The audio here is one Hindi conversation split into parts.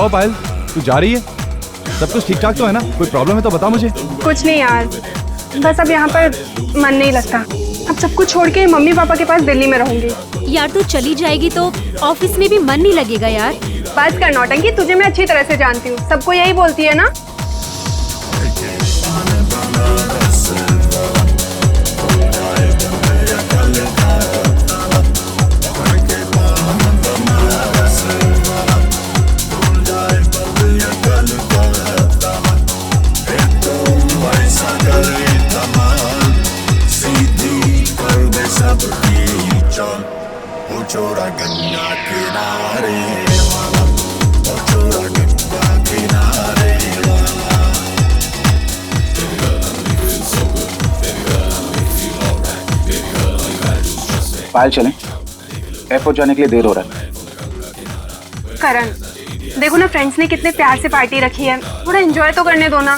हुआ पायल, तू जा रही है? सब कुछ ठीक ठाक तो है ना? कोई प्रॉब्लम है तो बता मुझे। कुछ नहीं यार, बस अब यहाँ पर मन नहीं लगता। अब सब कुछ छोड़ के मम्मी पापा के पास दिल्ली में रहूंगी। यार तू चली जाएगी तो ऑफिस में भी मन नहीं लगेगा यार। बात कर नौटंकी, तुझे मैं अच्छी तरह से जानती हूँ, सबको यही बोलती है ना। पायल चलें, एयरपोर्ट जाने के लिए देर हो रहा है। करण, देखो ना फ्रेंड्स ने कितने प्यार से पार्टी रखी है, थोड़ा एंजॉय तो करने दो ना।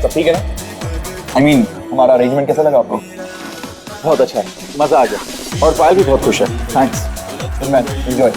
सब ठीक है ना? I mean, हमारा अरेंजमेंट कैसा लगा आपको? बहुत अच्छा है, मजा आ गया और पायल भी बहुत खुश है। Thanks man, enjoy.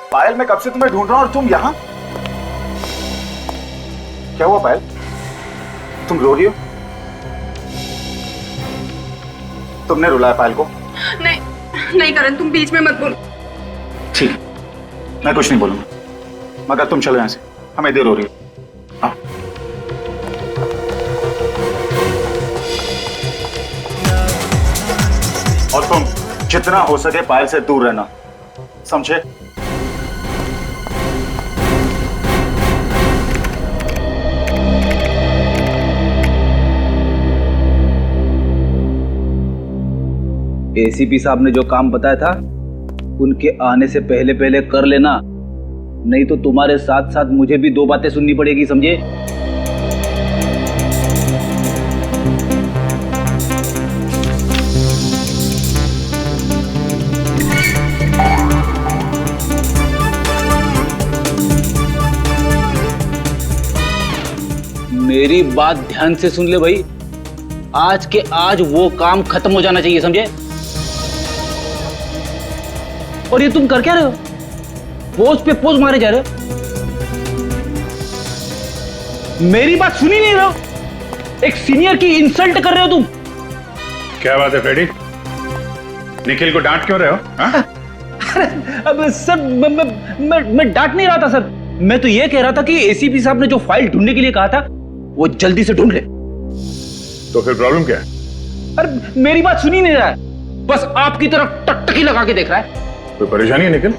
पायल, मैं कब से तुम्हें ढूंढ रहा हूं और तुम यहाँ? क्या हुआ पायल? तुम रो रही हो? तुमने रुलाया पायल को? नहीं नहीं करण, तुम बीच में मत बोलो। ठीक है, मैं कुछ नहीं बोलूंगा, मगर तुम चलो यहाँ से, हमें देर हो रही है। हाँ। और तुम जितना हो सके पायल से दूर रहना, समझे? एसीपी साहब ने जो काम बताया था उनके आने से पहले पहले कर लेना, नहीं तो तुम्हारे साथ साथ मुझे भी दो बातें सुननी पड़ेगी, समझे? मेरी बात ध्यान से सुन ले भाई, आज के आज वो काम खत्म हो जाना चाहिए, समझे? और ये तुम कर क्या रहे हो? पोज पे पोज मारे जा रहे हो, मेरी बात सुनी नहीं रहे हो, एक सीनियर की इंसल्ट कर रहे हो तुम। क्या बात है फ्रेडी, निखिल को डांट क्यों रहे हो? अब सर मैं डांट नहीं रहा था सर, मैं तो ये कह रहा था कि एसीपी साहब ने जो फाइल ढूंढने के लिए कहा था वो जल्दी से ढूंढ ले। तो फिर प्रॉब्लम क्या है? अरे मेरी बात सुनी नहीं रहा है, बस आपकी तरफ टकटकी लगा के देख रहा है। कोई परेशानी है निखिल?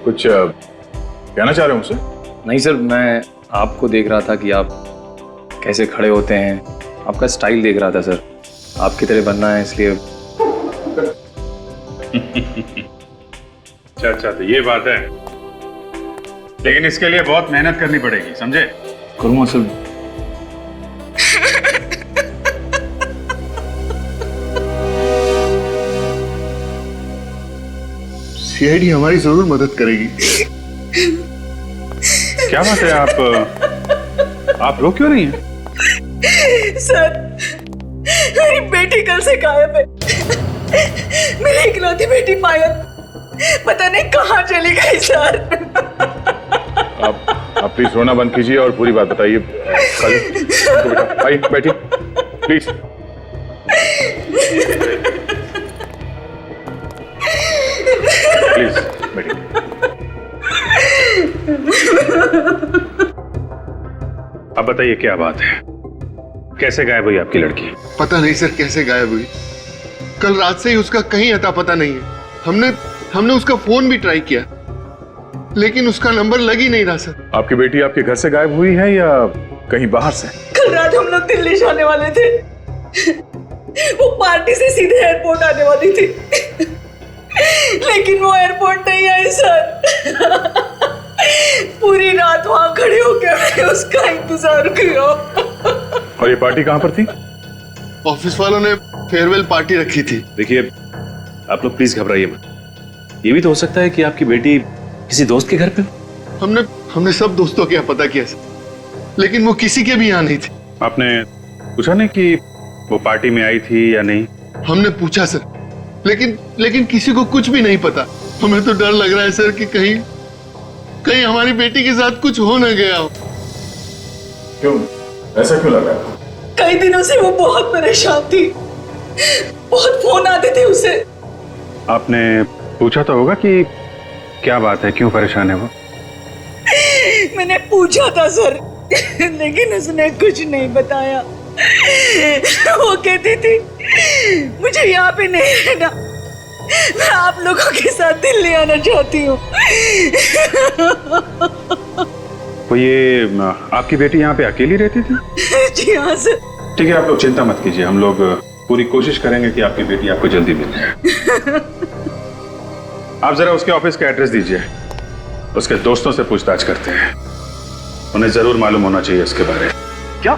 कुछ कहना चाह रहे हो मुझसे? नहीं सर, मैं आपको देख रहा था कि आप कैसे खड़े होते हैं, आपका स्टाइल देख रहा था सर, आपकी तरह बनना है इसलिए। अच्छा, तो ये बात है, लेकिन इसके लिए बहुत मेहनत करनी पड़ेगी, समझे? करूँगा सर। सीआईडी हमारी जरूर मदद करेगी। क्या बात है, आप रो क्यों रही हैं? सर, मेरी बेटी कल से गायब है। मेरी इकलौती बेटी पायल पता नहीं कहाँ चली गई सर। आप प्लीज रोना बंद कीजिए और पूरी बात बताइए। बेटा आइए, बैठिए प्लीज। प्लीज बैठिए। अब बताइए क्या बात है, कैसे गायब हुई आपकी लड़की? पता नहीं सर कैसे गायब हुई। कल रात से ही उसका कहीं अता पता नहीं है। हमने उसका फोन भी ट्राई किया, लेकिन उसका नंबर लग ही नहीं रहा सर। आपकी बेटी आपके घर से गायब हुई है या कहीं बाहर से? कल रात हम लोग दिल्ली जाने वाले थे, वो पार्टी से सीधे एयरपोर्ट आने वाली थी, लेकिन वो एयरपोर्ट नहीं आई सर। पूरी रात वहां खड़े होकर मैंने उसका इंतजार किया। और ये पार्टी कहाँ पर थी? ऑफिस वालों ने फेयरवेल पार्टी रखी थी। देखिए आप लोग प्लीज घबराइए मत, ये भी तो हो सकता है कि आपकी बेटी किसी दोस्त के घर पे हो। हमने सब दोस्तों के यहाँ पता किया सर, लेकिन वो किसी के भी यहाँ नहीं थी। आपने पूछा नहीं कि वो पार्टी में आई थी या नहीं? हमने पूछा सर, लेकिन किसी को कुछ भी नहीं पता। हमें तो डर लग रहा है सर कि कहीं हमारी बेटी के साथ कुछ हो न गया हो। क्यों, ऐसा क्यों लगा? कई दिनों से वो बहुत परेशान थी, बहुत फोन आते थे उसे। आपने पूछा तो होगा कि क्या बात है, क्यों परेशान है वो? मैंने पूछा था सर, लेकिन उसने कुछ नहीं बताया। वो कहती थी मुझे यहाँ पे नहीं रहना, मैं आप लोगों के साथ दिल्ली आना चाहती हूँ। तो ये आपकी बेटी यहाँ पे अकेली रहती थी? जी हाँ सर। ठीक है, आप लोग चिंता मत कीजिए, हम लोग पूरी कोशिश करेंगे कि आपकी बेटी आपको जल्दी मिल जाए। आप जरा उसके ऑफिस का एड्रेस दीजिए, उसके दोस्तों से पूछताछ करते हैं, उन्हें जरूर मालूम होना चाहिए इसके बारे में। क्या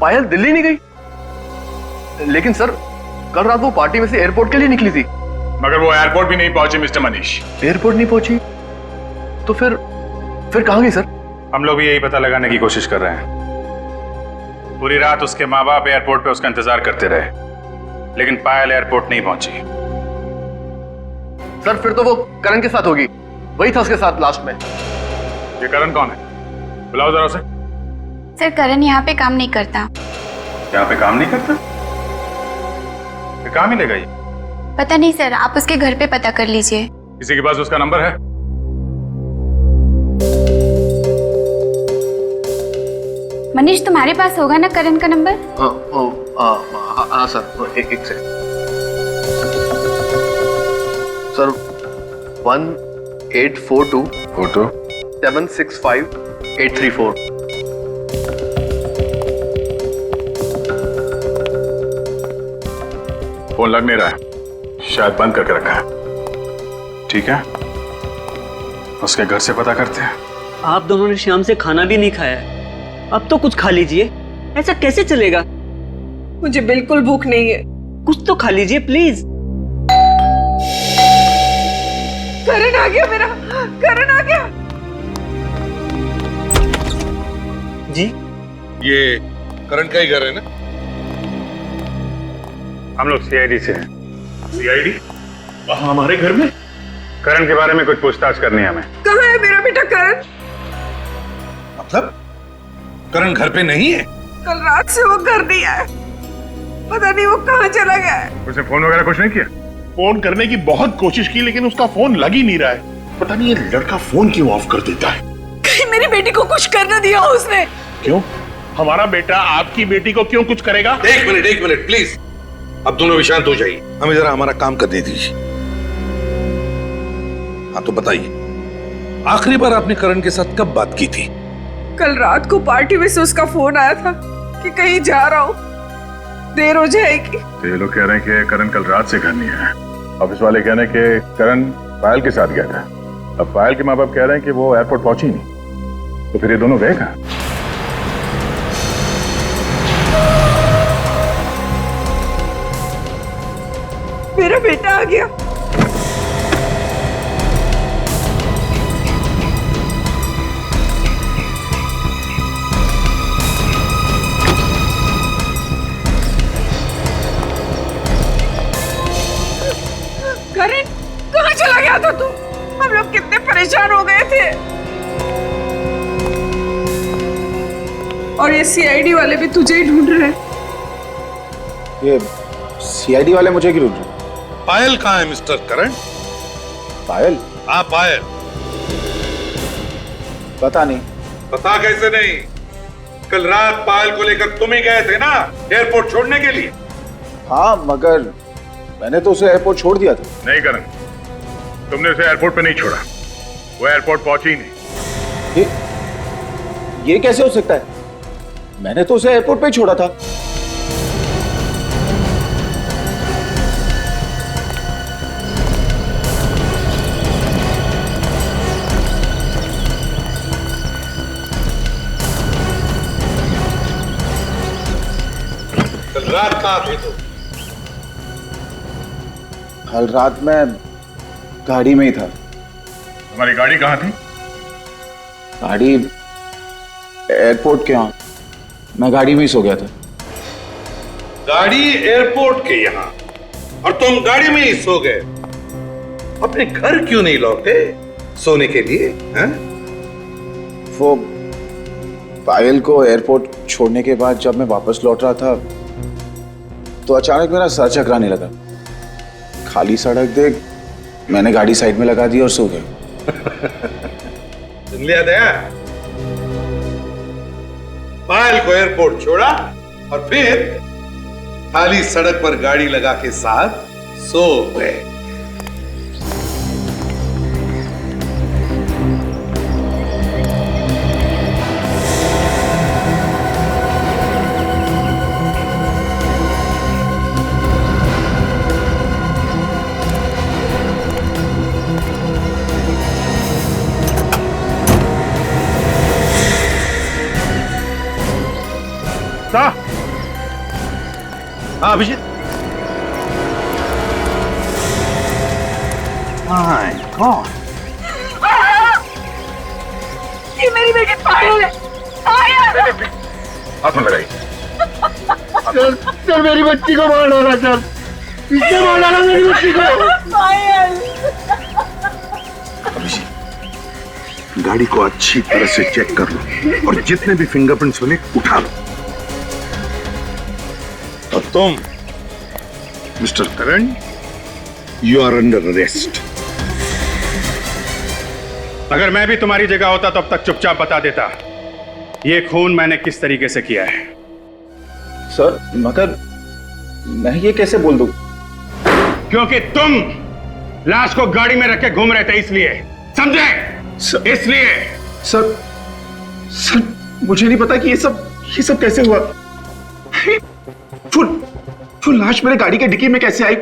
पायल दिल्ली नहीं गई? लेकिन सर कल रात वो पार्टी में से एयरपोर्ट के लिए निकली थी। मगर वो एयरपोर्ट भी नहीं पहुंची मिस्टर मनीष। एयरपोर्ट नहीं पहुंची तो फिर कहां गई सर? हम लोग भी यही पता लगाने की कोशिश कर रहे हैं। पूरी रात उसके माँ बाप एयरपोर्ट पे उसका इंतजार करते रहे, लेकिन पायल एयरपोर्ट नहीं पहुंची। सर फिर तो वो करण के साथ होगी, वही था उसके साथ लास्ट में। ये करण कौन है? बुलाओ जरा उसे। सर करण यहाँ पे काम नहीं करता। यहाँ पे काम नहीं करता? ये कहाँ मिलेगा ये? पता नहीं सर, आप उसके घर पे पता कर लीजिए। किसी के पास उसका नंबर है? मनीष तुम्हारे पास होगा ना करण का नंबर? हाँ सर, एक से सर 1842 765 834। फोन लग नहीं रहा है, शायद बंद करके रखा है। ठीक है, उसके घर से पता करते हैं। आप दोनों ने शाम से खाना भी नहीं खाया है, अब तो कुछ खा लीजिए। ऐसा कैसे चलेगा? मुझे बिल्कुल भूख नहीं है। कुछ तो खा लीजिए प्लीज। करण आ गया मेरा, करण आ गया। जी ये करण का ही घर है ना? हम लोग सीआईडी से हैं। सीआईडी? हमारे घर में? करण के बारे में कुछ पूछताछ करनी है हमें। कहाँ है मेरा बेटा करण? मतलब करण घर पे नहीं है? कल रात से वो घर नहीं आया, पता नहीं वो कहाँ चला गया है। उसने फोन वगैरह कुछ नहीं किया? फोन करने की बहुत कोशिश की, लेकिन उसका फोन लग ही नहीं रहा है। पता नहीं ये लड़का फोन क्यों ऑफ कर देता है। कहीं मेरी बेटी को कुछ कर न दिया हो उसने। क्यों? हमारा बेटा आपकी बेटी को क्यों कुछ करेगा? एक मिनट प्लीज, अब दोनों भी शांत हो जाइए, हमें जरा हमारा काम करने दीजिए। हाँ तो बताइए, आखिरी बार आपने करण के साथ कब बात की थी? कल रात को पार्टी में से उसका फोन आया था कि कहीं जा रहा हूँ, देर हो जाएगी। तो ये लोग कह रहे हैं कि करण कल रात से घर नहीं आया। ऑफिस वाले कह रहे हैं कि करण पायल के साथ गया था। अब पायल के माँ बाप कह रहे हैं कि वो एयरपोर्ट पहुंची नहीं, तो फिर ये दोनों गए कहाँ? मेरा बेटा आ गया। करण कहाँ चला गया था तू? हम लोग कितने परेशान हो गए थे। और ये सीआईडी वाले भी तुझे ही ढूंढ रहे हैं। ये सीआईडी वाले मुझे क्यों ढूंढ रहे? पायल कहाँ है मिस्टर करण? पायल? हाँ पायल। पता नहीं। पता कैसे नहीं? कल रात पायल को लेकर तुम ही गए थे ना एयरपोर्ट छोड़ने के लिए? हाँ, मगर मैंने तो उसे एयरपोर्ट छोड़ दिया था। नहीं करण, तुमने उसे एयरपोर्ट पे नहीं छोड़ा, वो एयरपोर्ट पहुंची ही नहीं। ये कैसे हो सकता है? मैंने तो उसे एयरपोर्ट पे ही छोड़ा था। कल रात कहाँ थे तुम? कल रात मैं गाड़ी में ही था। तुम्हारी गाड़ी कहाँ थी? गाड़ी एयरपोर्ट के यहाँ, मैं गाड़ी में ही सो गया था। गाड़ी एयरपोर्ट के यहाँ और तुम गाड़ी में ही सो गए? अपने घर क्यों नहीं लौटे सोने के लिए? हैं? वो पायल को एयरपोर्ट छोड़ने के बाद जब मैं वापस लौट रहा था तो अचानक मेरा सर चकराने लगा। खाली सड़क देख मैंने गाड़ी साइड में लगा दी और सो गया। सुन लिया दया? पायल को एयरपोर्ट छोड़ा और फिर खाली सड़क पर गाड़ी लगा के साथ सो गए। हाँ अभिजीत। माय गॉड, ये मेरी बेटी पायल है। पायल! हाथ में लगाई। सर मेरी बच्ची को मार डाला सर, पीछे मार डाला मेरी बच्ची को। पायल! गाड़ी को अच्छी तरह से चेक कर लो और जितने भी फिंगरप्रिंट्स मिले उठा लो। और तुम mister Karan, you are under arrest. अगर मैं भी तुम्हारी जगह होता तो अब तक चुपचाप बता देता ये खून मैंने किस तरीके से किया है। सर मगर मैं ये कैसे बोल दूं? क्योंकि तुम लाश को गाड़ी में रख के घूम रहे थे, इसलिए। समझे? इसलिए। सर मुझे नहीं पता कि ये सब कैसे हुआ। फुल लाश मेरे गाड़ी के डिक्की में कैसे आई?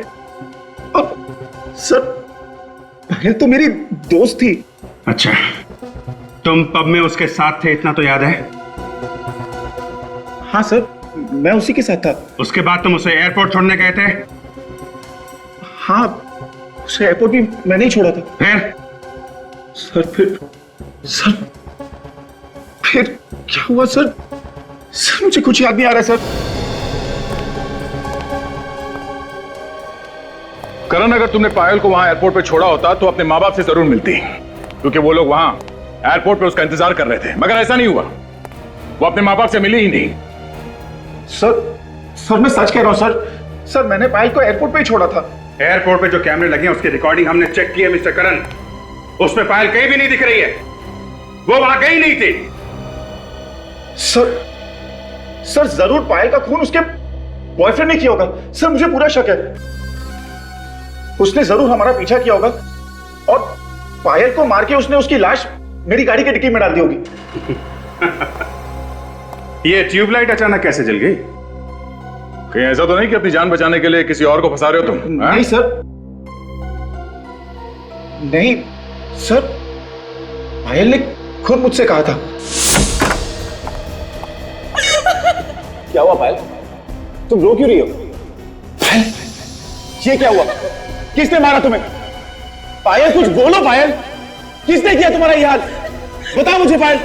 अब सर पायल तो मेरी दोस्त थी। अच्छा, तुम पब में उसके साथ थे, इतना तो याद है? हाँ सर, मैं उसी के साथ था। उसके बाद तुम उसे एयरपोर्ट छोड़ने गए थे? हाँ, उसे एयरपोर्ट भी मैंने ही छोड़ा था। फिर? सर फिर क्या हुआ सर? सर मुझे कुछ याद नहीं आ रहा सर। करण, अगर तुमने पायल को वहां एयरपोर्ट पे छोड़ा होता तो अपने माँ बाप से जरूर मिलती, क्योंकि वो लोग वहां एयरपोर्ट पे उसका इंतजार कर रहे थे। मगर ऐसा नहीं हुआ, वो अपने माँ बाप से मिली ही नहीं। सर मैं सच कह रहा हूं सर मैंने पायल को एयरपोर्ट पे ही छोड़ा था। एयरपोर्ट पे जो कैमरे लगे हैं उसकी रिकॉर्डिंग हमने चेक की है मिस्टर करण, उसमें पायल कहीं भी नहीं दिख रही है। वो वहां गई नहीं थी। सर जरूर पायल का खून उसके बॉयफ्रेंड ने किया होगा। सर मुझे पूरा शक है, उसने जरूर हमारा पीछा किया होगा और पायल को मार के उसने उसकी लाश मेरी गाड़ी के डिक्की में डाल दी होगी। ये ट्यूबलाइट अचानक कैसे जल गई? कहीं ऐसा तो नहीं कि अपनी जान बचाने के लिए किसी और को फंसा रहे हो तुम? नहीं सर, नहीं सर, पायल ने खुद मुझसे कहा था। क्या हुआ पायल? तुम रो क्यों रही हो? पायल, ये क्या हुआ? किसने मारा तुम्हें? पायल कुछ बोलो पायल, किसने किया तुम्हारा ये हाल? बताओ मुझे पायल।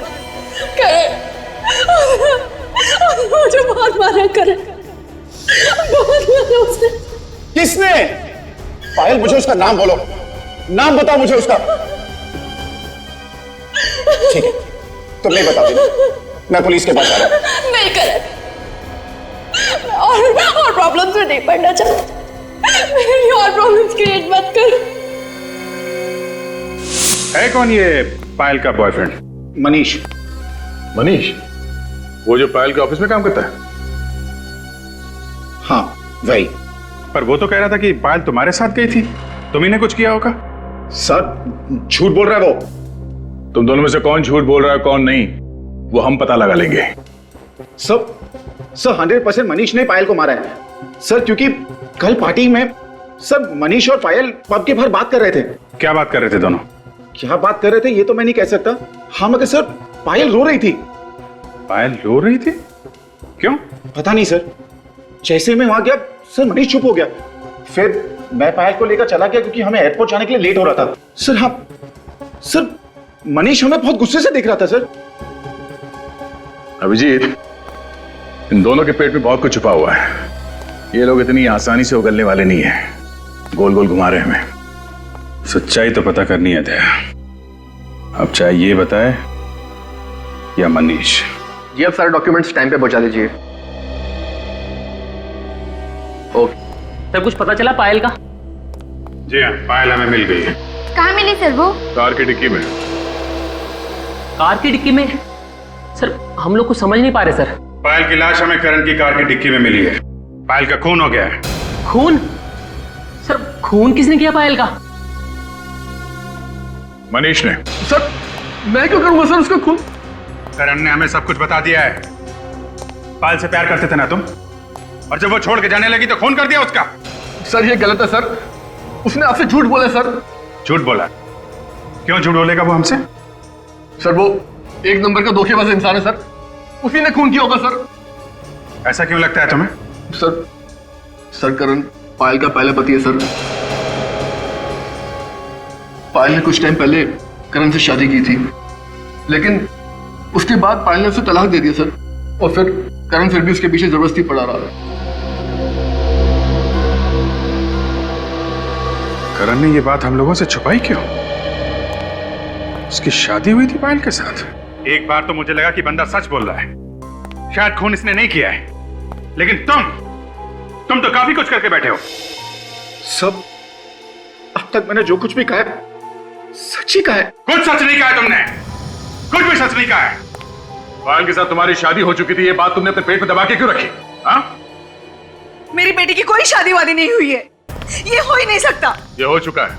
मुझे बहुत मारा करे, बहुत मारा उसने। किसने? पायल मुझे उसका नाम बोलो, नाम बताओ मुझे उसका। ठीक है, तुम नहीं बताओगे, मैं पुलिस के पास आ रहा हूं। नहीं करे, और प्रॉब्लम्स में नहीं पड़ना चाहता। मेरे लिए और प्रॉब्लम्स क्रिएट मत कर। है कौन ये पायल का बॉयफ्रेंड? मनीष। मनीष? वो जो पायल के ऑफिस में काम करता है? हाँ वही। पर वो तो कह रहा था कि पायल तुम्हारे साथ गई थी, तुम्ही ने कुछ किया होगा। सर झूठ बोल रहा है वो। तुम दोनों में से कौन झूठ बोल रहा है कौन नहीं, वो हम पता लगा लेंगे। सर 100% मनीष ने पायल को मारा है सर, क्योंकि कल पार्टी में सर मनीष और पायल पब के बाहर बात कर रहे थे। क्या बात कर रहे थे दोनों? क्या बात कर रहे थे ये तो मैं नहीं कह सकता। हाँ मगर सर पायल रो रही थी। पायल रो रही थी? क्यों? पता नहीं सर, जैसे मैं वहां गया सर मनीष चुप हो गया। फिर मैं पायल को लेकर चला गया क्योंकि हमें एयरपोर्ट जाने के लिए लेट हो रहा था। सर हाँ सर मनीष हमें बहुत गुस्से से देख रहा था सर। अभिजीत, इन दोनों के पेट में बहुत कुछ छुपा हुआ है। ये लोग इतनी आसानी से उगलने वाले नहीं है, गोल गोल घुमा रहे हैं हमें। सच्चाई तो पता करनी है दया। अब चाहे ये बताए या मनीष। जी आप सारे डॉक्यूमेंट्स टाइम पे पहुंचा दीजिए। ओके सर, कुछ पता चला पायल का? जी हाँ, पायल हमें मिल गई है। कहाँ मिली सर वो? कार की डिक्की में। कार की डिक्की में? सर हम लोग कुछ समझ नहीं पा रहे सर। पायल की लाश हमें करण की कार की डिक्की में मिली है। पायल का खून हो गया है। खून? सर खून किसने किया पायल का? मनीष ने। सर मैं क्यों करूंगा सर उसका खून? करण ने हमें सब कुछ बता दिया है। पायल से प्यार करते थे ना तुम, और जब वो छोड़ के जाने लगी तो खून कर दिया उसका। सर ये गलत है सर, उसने आपसे झूठ बोला सर। झूठ बोला? क्यों झूठ बोलेगा वो हमसे? सर वो एक नंबर का धोखेबाज इंसान है सर, उसी ने खून किया होगा सर। ऐसा क्यों लगता है तुम्हें? सर करण पायल का पहला पति है सर। पायल ने कुछ टाइम पहले करण से शादी की थी, लेकिन उसके बाद पायल ने उसे तलाक दे दिया सर, और फिर करण फिर भी उसके पीछे जबरदस्ती पड़ा रहा है। करण ने ये बात हम लोगों से छुपाई क्यों? उसकी शादी हुई थी पायल के साथ। एक बार तो मुझे लगा कि बंदा सच बोल रहा है, शायद खून इसने नहीं किया है, लेकिन तुम तो काफी कुछ करके बैठे हो। सब अब तक मैंने जो कुछ भी कहा है सच ही कहा है। कुछ सच नहीं कहा है तुमने, कुछ भी सच नहीं कहा है। पायल के साथ तुम्हारी शादी हो चुकी थी, ये बात तुमने अपने पेट में दबा के क्यों रखी? हाँ? मेरी बेटी की कोई शादी वादी नहीं हुई है, ये हो ही नहीं सकता। ये हो चुका है।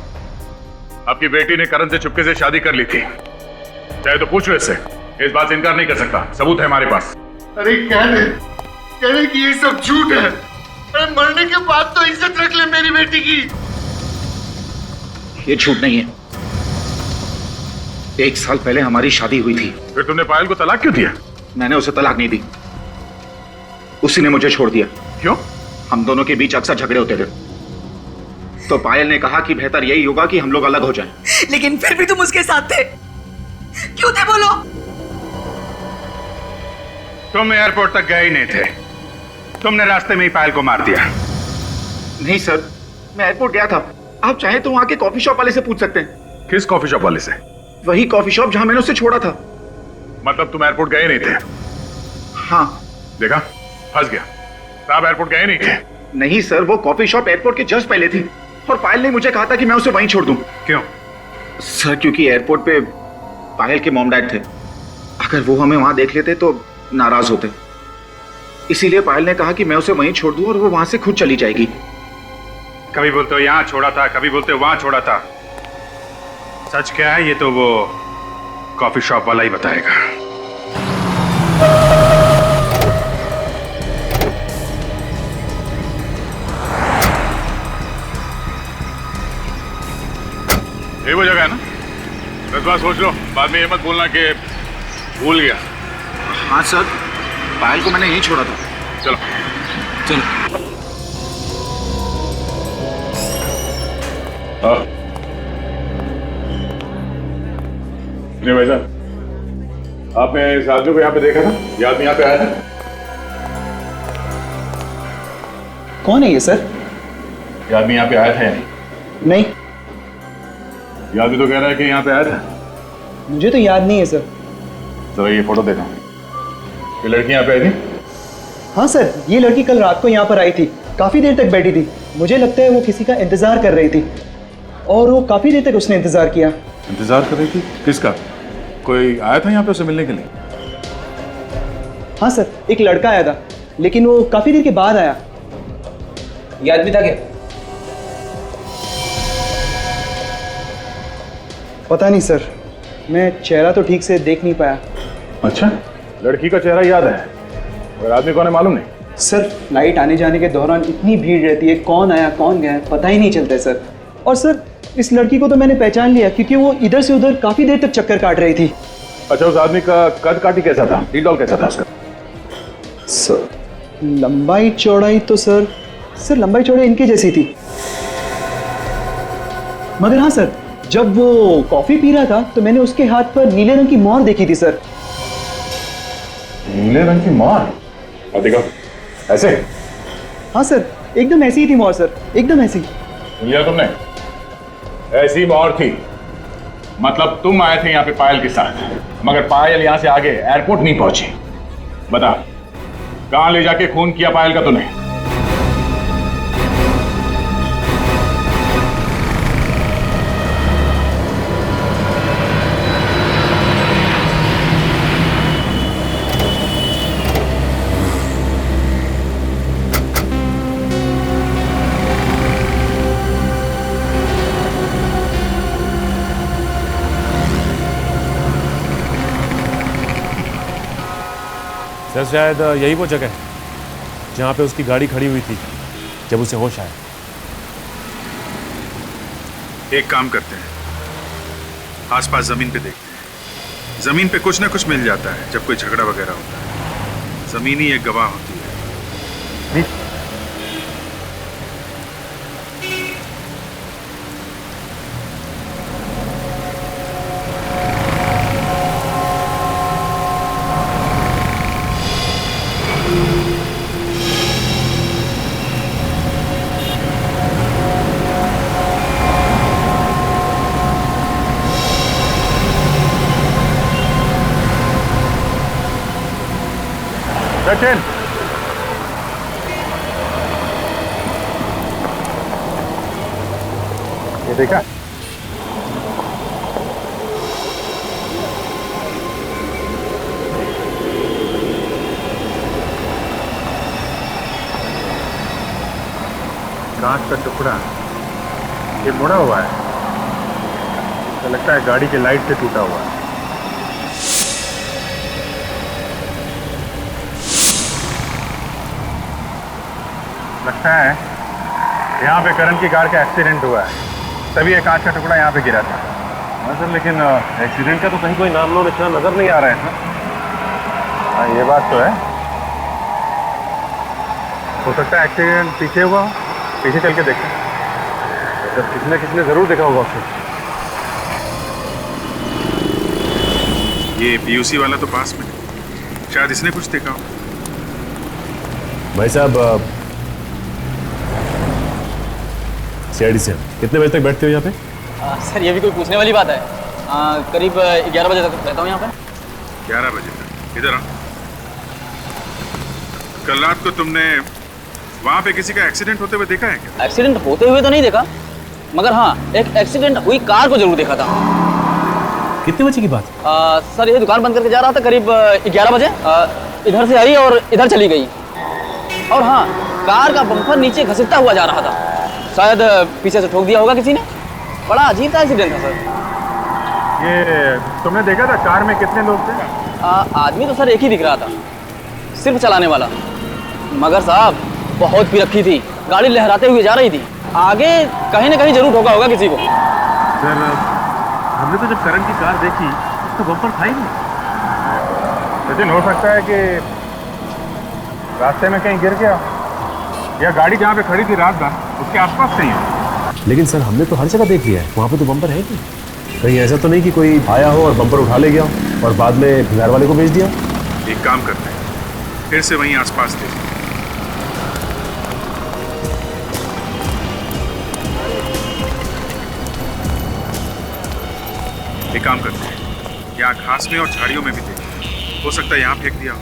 आपकी बेटी ने करण से चुपके से शादी कर ली थी, चाहे तो पूछो इससे, इस बात से इनकार नहीं कर सकता, सबूत है हमारे पास। अरे कह दे कि ये सब झूठ है। अरे मरने के बाद तो इज्जत रख ले मेरी बेटी की। ये झूठ नहीं है। 1 साल पहले हमारी शादी हुई थी। फिर तुमने पायल को तलाक क्यों दिया? मैंने उसे तलाक नहीं दी, उसी ने मुझे छोड़ दिया। क्यों? हम दोनों के बीच अक्सर झगड़े होते थे, तो पायल ने कहा कि बेहतर यही होगा कि हम लोग अलग हो जाएं। लेकिन फिर भी तुम उसके साथ थे, क्यों थे बोलो? तुम एयरपोर्ट तक गए ही नहीं थे, तुमने रास्ते में ही पायल को मार दिया। नहीं सर, मैं एयरपोर्ट गया था। आप चाहें तो वहां के कॉफी शॉप वाले से पूछ सकते हैं। किस कॉफी शॉप वाले से? वही कॉफी शॉप जहां मैंने उसे छोड़ा था। मतलब तुम एयरपोर्ट गए नहीं थे? हाँ। देखा, फंस गया। आप एयरपोर्ट गए नहीं थे? नहीं सर, वो कॉफी शॉप एयरपोर्ट के जस्ट पहले थी, और पायल ने मुझे कहा था कि मैं उसे वहीं छोड़ दूं। क्यों? सर क्योंकि एयरपोर्ट पे पायल के मॉम डैड थे, अगर वो हमें वहां देख लेते तो नाराज होते, इसीलिए पायल ने कहा कि मैं उसे वहीं छोड़ दूं और वो वहां से खुद चली जाएगी। कभी बोलते हो यहां छोड़ा था, कभी बोलते हो वहां छोड़ा था। सच क्या है ये तो वो कॉफी शॉप वाला ही बताएगा। ये वो जगह है ना? 10 बार सोच लो, बाद में ये मत बोलना कि भूल गया। हाँ सर, पायल को मैंने यहीं छोड़ा था। चलो चलो। नहीं भाई साहब, आपने इस आदमी को यहाँ पे देखा था? ये आदमी यहाँ पे आया था? कौन है ये सर? ये आदमी यहाँ पे आया था या नहीं? नहीं। ये आदमी तो कह रहा है कि यहाँ पे आया था। मुझे तो याद नहीं है सर। जरा ये फोटो देखो। ये लड़की यहाँ पे आई थी? हाँ सर, ये लड़की कल रात को यहाँ पर आई थी, काफी देर तक बैठी थी। मुझे लगता है वो किसी का इंतजार कर रही थी, और वो काफी देर तक उसने इंतजार किया। इंतजार कर रही थी? किसका? कोई आया था यहाँ पे उसे मिलने के लिए? हाँ सर, एक लड़का आया था, लेकिन वो काफी देर के बाद आया। ये आदमी था क्या? पता नहीं सर, मैं चेहरा तो ठीक से देख नहीं पाया। अच्छा, लड़की का चेहरा याद है, और आदमी कौन है मालूम नहीं? सर, फ्लाइट आने जाने के दौरान इतनी भीड़ रहती है, कौन आया कौन गया पता ही नहीं चलता है सर। और सर, इस लड़की को तो मैंने पहचान लिया क्योंकि वो इधर से उधर काफी देर तक चक्कर काट रही थी। अच्छा, उस आदमी का कद काठी कैसा था? डील डॉल कैसा था उसका? सर, लंबाई चौड़ाई तो सर लंबाई चौड़ाई इनकी जैसी थी। मगर हाँ सर, जब वो कॉफी पी रहा था तो मैंने उसके हाथ पर नीले रंग की मोहर देखी थी सर। नीले रंग की मोहर? और देखो, ऐसे? हाँ सर, एकदम ऐसी ही थी मोहर सर, एकदम ऐसी। लिया तुमने? ऐसी मोहर थी, मतलब तुम आए थे यहाँ पे पायल के साथ, मगर पायल यहाँ से आगे एयरपोर्ट नहीं पहुंची। बता, कहां ले जाके खून किया पायल का तूने? सर, शायद यही वो जगह है जहाँ पे उसकी गाड़ी खड़ी हुई थी जब उसे होश आया। एक काम करते हैं, आसपास जमीन पे देखते हैं। जमीन पे कुछ ना कुछ मिल जाता है जब कोई झगड़ा वगैरह होता है। जमीन ही एक गवाह होती है। सचिन, ये देखा? कांच का टुकड़ा ये मुड़ा हुआ है, तो लगता है गाड़ी की लाइट से टूटा हुआ है। लगता है यहाँ पे करण की कार का एक्सीडेंट हुआ है, तभी ये कांच का टुकड़ा यहाँ पे गिरा था। हाँ सर, लेकिन एक्सीडेंट का तो कहीं कोई नाम लो निशान नजर नहीं आ रहा है। हाँ, ये बात तो है। हो सकता है एक्सीडेंट पीछे हुआ हो, पीछे चल के देखें। सर, किसने जरूर देखा होगा उसे। ये पीयूसी वाला तो पास में, शायद इसने कुछ देखा हो। भाई साहब, सीआईडी से कितने बजे तक बैठते हो यहाँ पे? सर, ये भी कोई पूछने वाली बात है। करीब 11 बजे तक रहता हूँ यहाँ पे। 11 बजे तक? इधर आ। कल रात को तुमने वहाँ पे किसी का एक्सीडेंट होते हुए देखा है क्या? एक्सीडेंट होते हुए तो नहीं देखा, मगर हाँ, एक एक्सीडेंट हुई कार को जरूर देखा था। कितने बजे की बात? सर, ये दुकान बंद करके जा रहा था करीब 11 बजे। इधर से आई और इधर चली गई। और हाँ, कार का बम्पर नीचे घसीटता हुआ जा रहा था, शायद पीछे से ठोक दिया होगा किसी ने। बड़ा अजीब सा एक्सीडेंट था सर। ये तुमने देखा था कार में कितने लोग थे? आदमी तो सर एक ही दिख रहा था, सिर्फ चलाने वाला। मगर साहब, बहुत पी रखी थी, गाड़ी लहराते हुए जा रही थी। आगे कहीं ना कहीं जरूर ठोका होगा किसी को। सर, हमने तो जब करण की कार देखी तो बम्पर था ही नहीं। लेकिन हो सकता है कि रास्ते में कहीं गिर गया, या गाड़ी जहाँ पे खड़ी थी रात भर उसके आसपास कहीं है। लेकिन सर, हमने तो हर जगह देख लिया है, वहाँ पे तो बम्पर है नहीं। कहीं ऐसा तो नहीं कि कोई आया हो और बम्पर उठा ले गया हो और बाद में घर वाले को भेज दिया? एक काम करते हैं, फिर से वहीं आसपास देखें। एक काम करते हैं, यहाँ घास में और झाड़ियों में भी देखें, हो सकता है यहाँ फेंक दिया हो।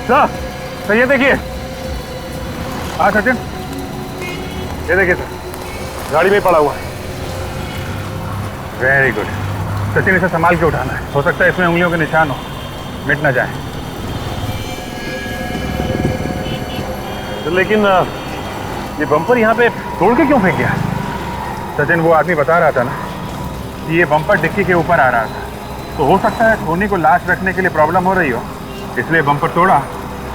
सर ये देखिए। हाँ सचिन, ये देखिए सर, गाड़ी में पड़ा हुआ है। वेरी गुड सचिन, इसे संभाल के उठाना है। हो सकता है इसमें उंगलियों के निशान हो, मिट ना जाए। तो लेकिन ये बम्पर यहाँ पे तोड़ के क्यों फेंक गया? सचिन, वो आदमी बता रहा था ना कि ये बम्पर डिक्की के ऊपर आ रहा था, तो हो सकता है खूनी को लाश रखने के लिए प्रॉब्लम हो रही हो, इसलिए बम्पर तोड़ा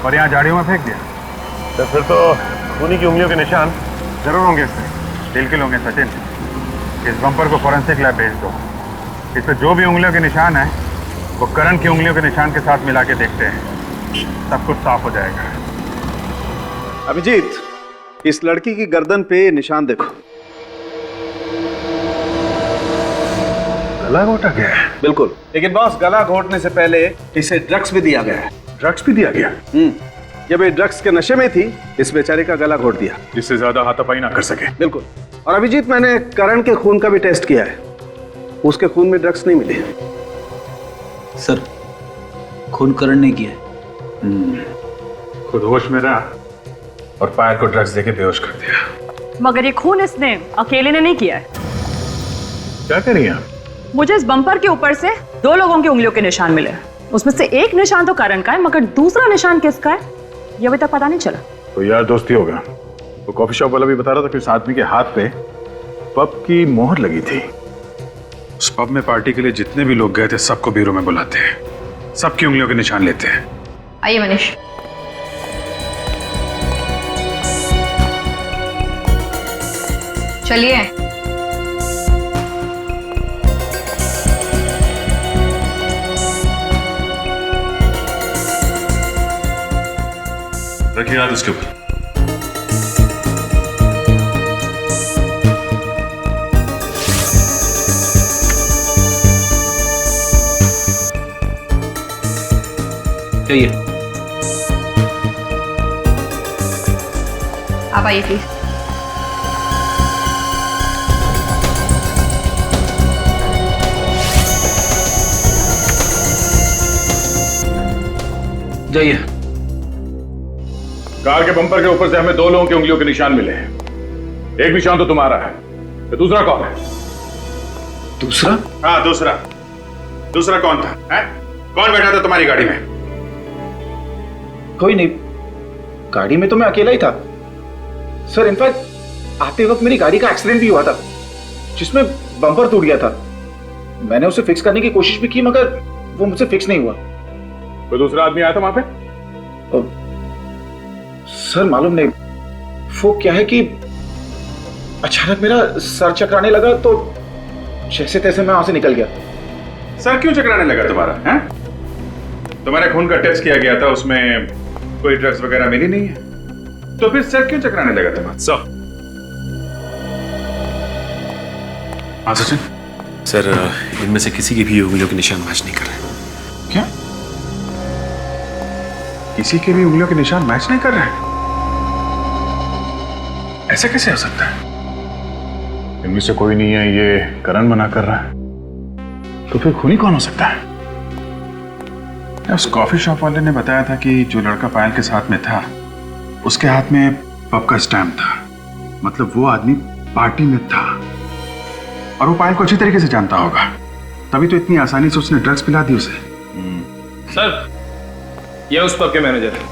और यहाँ झाड़ियों में फेंक दिया। तो फिर तो खूनी की उंगलियों के निशान जरूर होंगे इसमें। बिल्कुल होंगे सचिन। इस बम्पर को फॉरेंसिक लैब भेज दो। इस पर जो भी उंगलियों के निशान है वो करण की उंगलियों के निशान के साथ मिला के देखते हैं, सब कुछ साफ हो जाएगा। अभिजीत, इस लड़की की गर्दन पे निशान देखो। गला घोटा गया है? बिल्कुल, लेकिन बॉस गला घोटने से पहले इसे ड्रग्स भी दिया गया है। ड्रग्स भी दिया गया? जब ये ड्रग्स के नशे में थी, इस बेचारे का गला घोट दिया, जिससे ज्यादा हाथापाई ना कर सके। बिल्कुल। और अभिजीत, मैंने करण के खून का भी टेस्ट किया है, उसके खून में ड्रग्स नहीं मिले। सर, खून करण ने किया है। खुद होश में रहा और पायल को ड्रग्स देके बेहोश कर दिया। मगर ये खून इसने अकेले ने नहीं किया है। क्या करिए आप? मुझे इस बम्पर के ऊपर से 2 लोगों की उंगलियों के निशान मिले। उसमें से एक निशान तो करण का है, मगर दूसरा निशान किसका है ये अभी तक पता नहीं चला। तो यार दोस्ती होगा। वो कॉफी शॉप वाला भी बता रहा था कि उस आदमी के हाथ पे पब की मोहर लगी थी। उस पब में पार्टी के लिए जितने भी लोग गए थे सबको ब्यूरो में बुलाते हैं, सबकी उंगलियों के निशान लेते हैं। आइए मनीष। चलिए। रखिए हाथ उसके ऊपर। चाहिए। आप आइए प्लीज। जाइए। कार के बम्पर के ऊपर से हमें 2 लोगों की उंगलियों के निशान मिले हैं। एक निशान तो तुम्हारा है, तो दूसरा कौन है? दूसरा? हाँ दूसरा। दूसरा कौन था? है? कौन बैठा था तुम्हारी गाड़ी में? कोई नहीं, गाड़ी में तो मैं अकेला ही था सर। इनफैक्ट आते वक्त मेरी गाड़ी का एक्सीडेंट भी हुआ था, जिसमें बम्पर टूट गया था। मैंने उसे फिक्स करने की कोशिश भी की, मगर वो मुझसे फिक्स नहीं हुआ। कोई दूसरा आदमी आया था वहां पे? सर मालूम नहीं, वो क्या है कि अचानक मेरा सर चकराने लगा, तो जैसे तैसे मैं वहां से निकल गया। सर क्यों चकराने लगा तुम्हारा? हैं? तुम्हारे खून का टेस्ट किया गया था, उसमें कोई ड्रग्स वगैरह मिली नहीं है, तो फिर सर क्यों चकराने लगा तुम्हारा? सर। हाँ सचिन। सर, इनमें से किसी की भी उंगलियों के निशान मैच नहीं कर रहे। क्या? किसी के भी उंगलियों के निशान मैच नहीं कर रहे? ऐसा कैसे हो सकता है? इनमें से कोई नहीं है, ये करण मना कर रहा है। तो फिर खूनी कौन हो सकता है? उस कॉफी शॉप वाले ने बताया था कि जो लड़का पायल के साथ में था, उसके हाथ में पब का स्टैम्प था। मतलब वो आदमी पार्टी में था और वो पायल को अच्छी तरीके से जानता होगा, तभी तो इतनी आसानी से उसने ड्रग्स पिला दी उसे। सर, ये उस पब के मैनेजर है।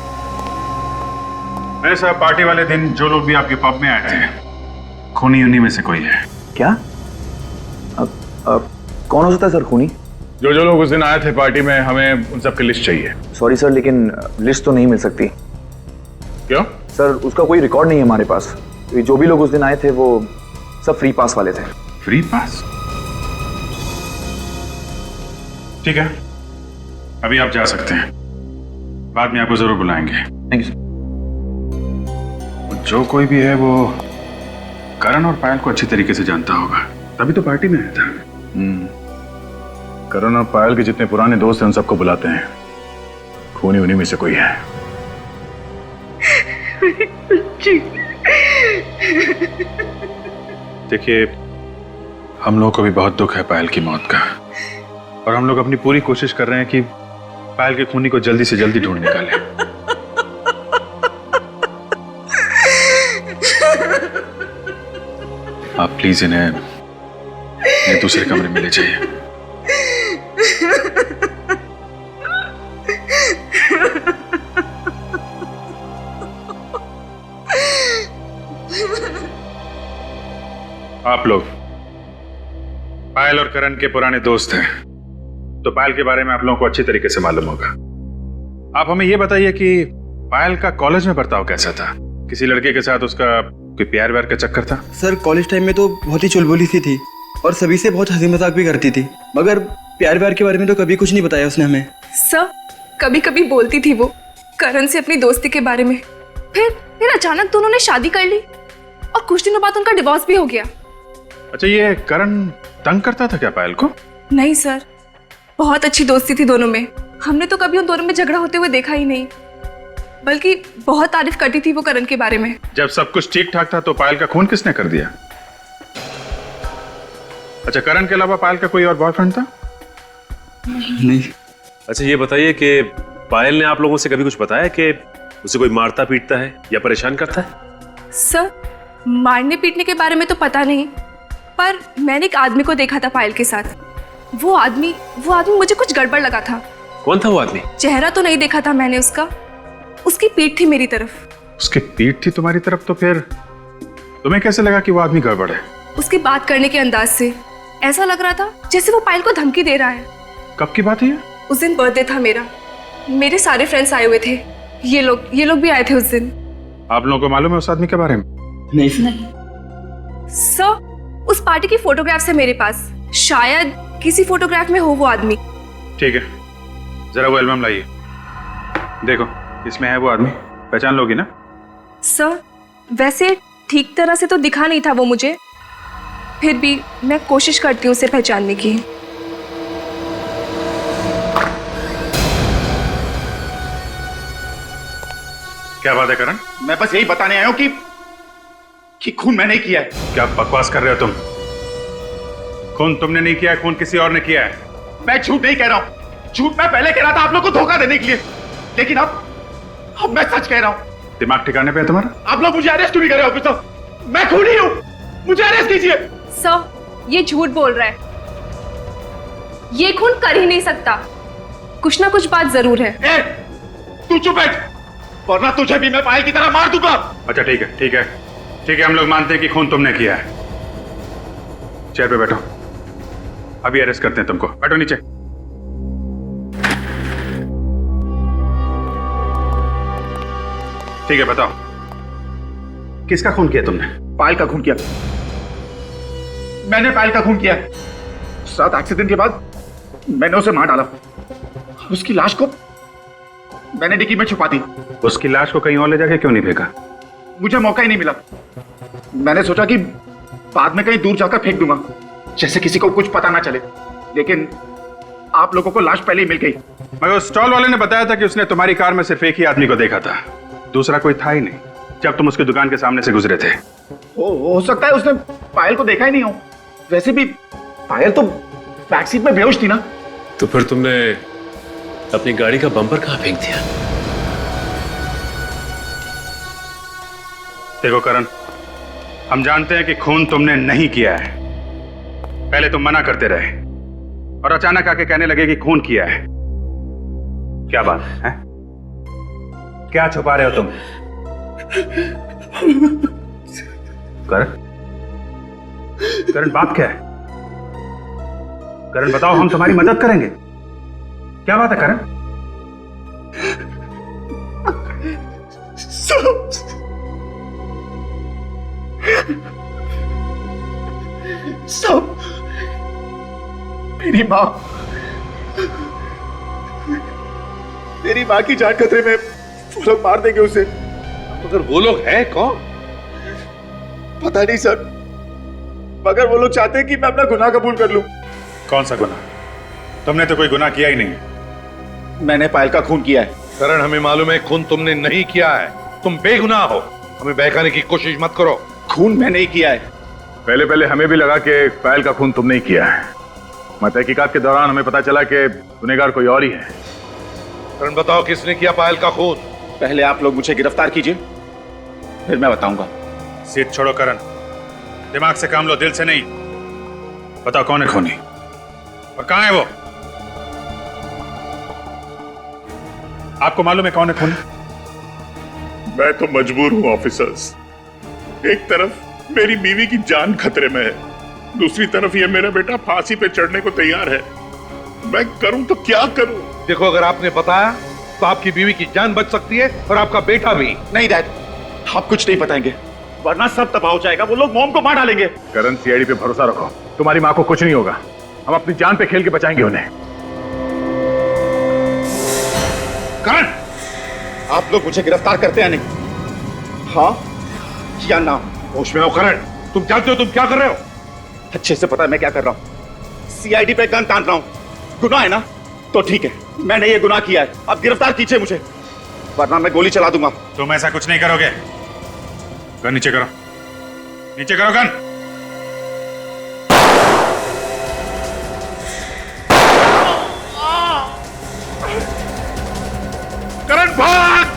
अरे साहब, पार्टी वाले दिन जो लोग भी आपके पब में आए थे, खूनी उन्हीं में से कोई है। क्या? कौन हो सकता है सर खूनी? जो लोग उस दिन आए थे पार्टी में, हमें उन सब की लिस्ट चाहिए। सॉरी सर, लेकिन लिस्ट तो नहीं मिल सकती। क्यों? सर उसका कोई रिकॉर्ड नहीं है हमारे पास। जो भी लोग उस दिन आए थे वो सब फ्री पास वाले थे। Free pass? ठीक है, अभी आप जा सकते हैं, बाद में आपको जरूर बुलाएंगे। Thank you sir. जो कोई भी है वो करण और पायल को अच्छी तरीके से जानता होगा, तभी तो पार्टी में आया था। करण और पायल के जितने पुराने दोस्त हैं उन सबको बुलाते हैं। खूनी उन्हीं में से कोई है। देखिए, हम लोगों को भी बहुत दुख है पायल की मौत का, और हम लोग अपनी पूरी कोशिश कर रहे हैं कि पायल के खूनी को जल्दी से जल्दी ढूंढ निकालें। आप प्लीज इन्हें दूसरे कमरे में ले जाइए। आप लोग पायल और करण के पुराने दोस्त हैं, तो पायल के बारे में आप लोगों को अच्छी तरीके से मालूम होगा। आप हमें यह बताइए कि पायल का कॉलेज में बर्ताव कैसा था? किसी लड़के के साथ उसका कोई प्यार व्यार का चक्कर था? सर कॉलेज टाइम में तो बहुत ही चुलबुली सी थी और सभी से बहुत हंसी मजाक भी करती थी, मगर प्यार व्यार के बारे में तो कभी कुछ नहीं बताया उसने हमें। सर कभी कभी बोलती थी वो करण से अपनी दोस्ती के बारे में, फिर अचानक दोनों ने शादी कर ली और कुछ दिनों बाद उनका डिवोर्स भी हो गया। अच्छा, ये करण तंग करता था क्या पायल को? नहीं सर, बहुत अच्छी दोस्ती थी दोनों में। हमने तो कभी उन दोनों में झगड़ा होते हुए देखा ही नहीं, बल्कि बहुत तारीफ करती थी वो करण के बारे में। जब सब कुछ ठीक ठाक था तो पायल का खून किसने कर दिया? अच्छा, करण के अलावा पायल का कोई और बॉयफ्रेंड था? नहीं। अच्छा ये बताइए कि पायल ने आप लोगों से कभी कुछ बताया कि उसे कोई मारता पीटता है या परेशान करता है? सर मारने पीटने के बारे में तो पता नहीं, पर मैंने एक आदमी को देखा था पायल के साथ। वो आदमी मुझे कुछ गड़बड़ लगा था। कौन था वो आदमी? चेहरा तो नहीं देखा था मैंने उसका, उसकी पीठ थी मेरी तरफ। उसकी पीठ थी तुम्हारी तरफ? तो फिर तुम्हें कैसे लगा कि वो आदमी गड़बड़ है? उसकी बात करने के अंदाज से ऐसा लग रहा था जैसे वो पायल को धमकी दे रहा है। कब की बात है ये? उस दिन बर्थडे था मेरा, मेरे सारे फ्रेंड्स आए हुए थे, ये लोग भी आए थे उस दिन। आप लोगों को मालूम है उस आदमी के बारे में? नहीं सर, उस पार्टी की फोटोग्राफ्स है मेरे पास, शायद किसी फोटोग्राफ में हो वो आदमी। ठीक है, जरा वो एल्बम लाइए, देखो इसमें है वो आदमी, पहचान लोगी ना? सर वैसे ठीक तरह से तो दिखा नहीं था वो मुझे, फिर भी मैं कोशिश करती हूँ उसे पहचानने की। क्या बात है करण? मैं बस यही बताने आया हूं कि खून मैंने किया है। क्या बकवास कर रहे हो तुम? खून तुमने नहीं किया है, खून किसी और ने किया है। मैं झूठ नहीं कह रहा हूं, झूठ मैं पहले कह रहा था आप लोग को धोखा देने के लिए, लेकिन अब मैं सच कह रहा हूं। दिमाग ठिकाने पे है तुम्हारा? आप लोग मुझे अरेस्ट क्यों नहीं कर रहे ऑफिसर? मैं खूनी हूं, मुझे अरेस्ट कीजिए। सर ये झूठ बोल रहा है, ये खून कर ही नहीं सकता, कुछ ना कुछ बात जरूर है। तू चुप बैठ, वरना तुझे भी मैं पायल की तरह मार दूंगा। अच्छा ठीक है ठीक है ठीक है, हम लोग मानते हैं कि खून तुमने किया है। चेयर पे बैठो, अभी अरेस्ट करते हैं तुमको। बैठो नीचे। ठीक है, बताओ किसका खून किया तुमने? पायल का खून किया, मैंने पायल का खून किया। साथ एक्सीडेंट के बाद मैंने उसे मार डाला, उसकी लाश को मैंने डिक्की में छुपा दी। उसकी लाश को कहीं और ले जाके क्यों नहीं फेंका? मुझे मौका ही नहीं मिला, मैंने सोचा कि बाद में कहीं दूर जाकर फेंक दूंगा, जैसे किसी को कुछ पता ना चले, लेकिन आप लोगों को लाश पहले ही मिल गई। मगर उस स्टॉल वाले ने बताया था कि उसने तुम्हारी कार में सिर्फ एक ही आदमी को देखा था, दूसरा कोई था ही नहीं जब तुम उसकी दुकान के सामने से गुजरे थे। हो सकता है उसने पायल को देखा ही नहीं हो, वैसे भी पायल तो बैक सीट में बेहोश थी ना। तो फिर तुमने अपनी गाड़ी का बम्पर कहां फेंक दिया? देखो करण, हम जानते हैं कि खून तुमने नहीं किया है, पहले तुम मना करते रहे और अचानक आके कहने लगे कि खून किया है। क्या बात है? क्या छुपा रहे हो तुम? करण बात क्या है? करण बताओ, हम तुम्हारी मदद करेंगे। क्या बात है करण? सब मेरी माँ की जान खतरे में, वो लोग मार देंगे उसे। मगर वो लोग हैं कौन? पता नहीं सर, मगर वो लोग चाहते हैं कि मैं अपना गुनाह कबूल कर लूं। कौन सा गुनाह? तुमने तो कोई गुनाह किया ही नहीं। मैंने पायल का खून किया है। करण हमें मालूम है खून तुमने नहीं किया है, तुम बेगुनाह हो, हमें बहकाने की कोशिश मत करो। खून मैंने ही किया है। पहले पहले हमें भी लगा कि पायल का खून तुमने ही किया है, मगर तहकीकात के दौरान हमें पता चला कि गुनहगार कोई और ही है। करण बताओ किसने किया पायल का खून? पहले आप लोग मुझे गिरफ्तार कीजिए, फिर मैं बताऊंगा। सीट छोड़ो करण, दिमाग से काम लो, दिल से नहीं। बताओ कौन है खूनी और कहां है वो? आपको मालूम है कौन है खूनी? मैं तो मजबूर हूं ऑफिसर्स। एक तरफ मेरी बीवी की जान खतरे में है, दूसरी तरफ ये मेरा बेटा फांसी पे चढ़ने को तैयार है। मैं करूं तो क्या करूं? देखो, अगर आपने बताया तो आपकी बीवी की जान बच सकती है और आपका बेटा भी। नहीं डैड, आप कुछ नहीं बताएंगे वरना सब तबाह हो जाएगा। वो लोग मॉम को मार डालेंगे। करण, सीआईडी पे भरोसा रखो, तुम्हारी माँ को कुछ नहीं होगा। हम अपनी जान पे खेल के बचाएंगे उन्हें। करण, आप लोग मुझे गिरफ्तार करते हैं नहीं? हाँ या ना? होश में हो करण, तुम जानते हो तुम क्या कर रहे हो? अच्छे से पता है मैं क्या कर रहा हूँ। सीआईडी पे गन तान रहा हूँ। गुनाह है ना? तो ठीक है, मैंने ये गुनाह किया है। अब गिरफ्तार कीजिए मुझे, वरना मैं गोली चला दूंगा। तुम ऐसा कुछ नहीं करोगे। गन नीचे करो, नीचे करो गन। करण भाग!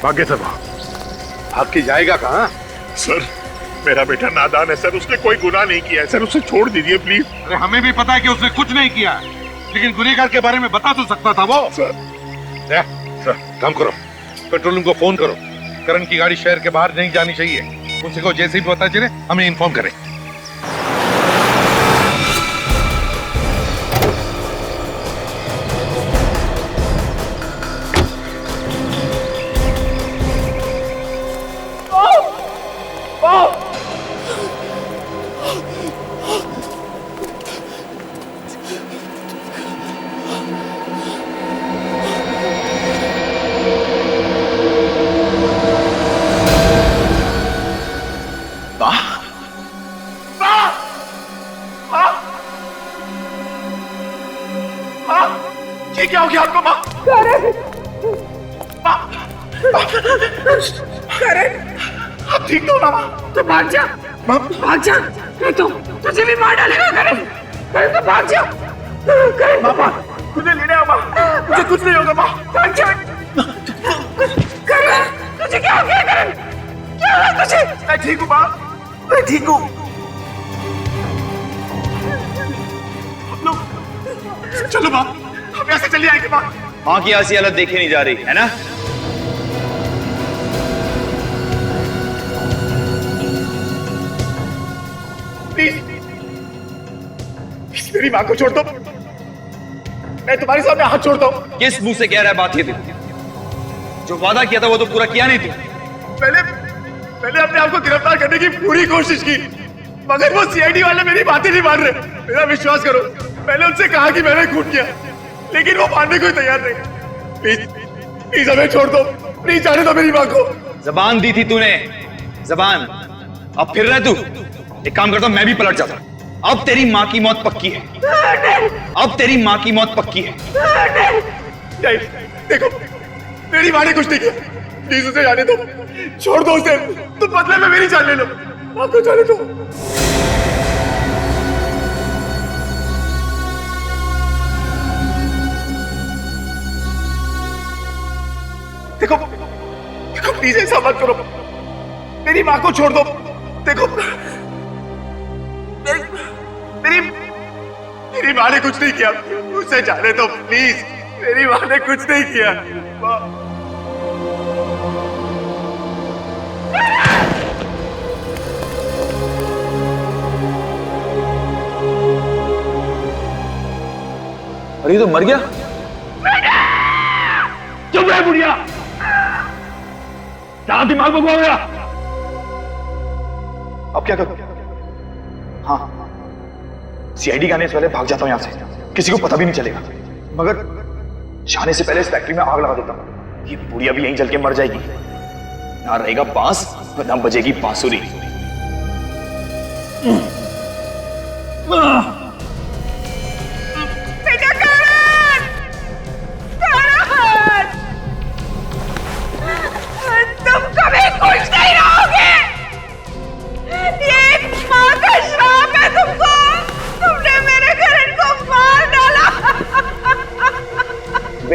भाग्य सब भाग के जाएगा कहां? सर, मेरा बेटा नादान है सर, उसने कोई गुनाह नहीं किया है सर, उसे छोड़ दीजिए प्लीज। अरे हमें भी पता है कि उसने कुछ नहीं किया, लेकिन गुनहगार के बारे में बता तो सकता था वो। सर, काम करो, कंट्रोल रूम को फोन करो। करण की गाड़ी शहर के बाहर नहीं जानी चाहिए। उनसे को जैसे ही पता चले हमें इन्फॉर्म करें। ये क्या हो गया आपको? माँ, करण, आप ठीक तो हो ना माँ? तो भाग जा, भाग जा, नहीं तो तुझे भी मार डालेगा। करण, करण तो भाग जा। करण, माँ, मुझे लेने आओ माँ, मुझे कुछ नहीं होगा माँ। भाग जा। करण, तुझे क्या हो गया? करण, क्या हुआ तुझे? मैं ठीक हूँ माँ, मैं ठीक हूँ। चलो माँ, हम यहाँ से चले आएंगे माँ। माँ की ऐसी हालत देखी नहीं जा रही है ना? प्लीज मेरी माँ को छोड़ दो, मैं तुम्हारे सामने हाथ छोड़ता हूँ। किस मुंह से कह रहा है बात ये तू? जो वादा किया था वो तो पूरा किया नहीं तू। मैंने अपने आप को गिरफ्तार करने की पूरी कोशिश की, मगर वो सीआईडी वाले मेरी बातें नहीं मान रहे। मेरा विश्वास करो, मैंने उनसे कहा कि मैंने खून किया, लेकिन वो मानने को तैयार नहीं। प्लीज प्लीज हमें छोड़ दो, प्लीज जाने दो मेरी माँ को। जबान दी थी तूने, जबान। अब फिर रहे तू। एक काम करता हूं, मैं भी पलट जाता। अब तेरी माँ की मौत पक्की है, अब तेरी माँ की मौत पक्की है। नहीं, देखो मेरी माँ ने कुछ नहीं किया, प्लीज उसे जाने दो, छोड़ दो उसे। तुम बदले में मेरी जान ले लो, माँ को जाने दो। देखो देखो प्लीज ऐसा मत करो, मेरी माँ को छोड़ दो। देखो मेरी माँ ने कुछ नहीं किया, उसे जाने दो प्लीज। मेरी माँ ने कुछ नहीं किया। अरे ये तो मर गया। चुप रहे बुढ़िया, क्या दिमाग में घुमा गया? अब क्या करूं? हाँ, सीआईडी के आने से पहले भाग जाता हूं यहां से, किसी को पता भी नहीं चलेगा। मगर जाने से पहले इस फैक्ट्री में आग लगा देता हूं, ये बुढ़िया भी यहीं जल के मर जाएगी। ना रहेगा बांस, ना बजेगी बांसुरी।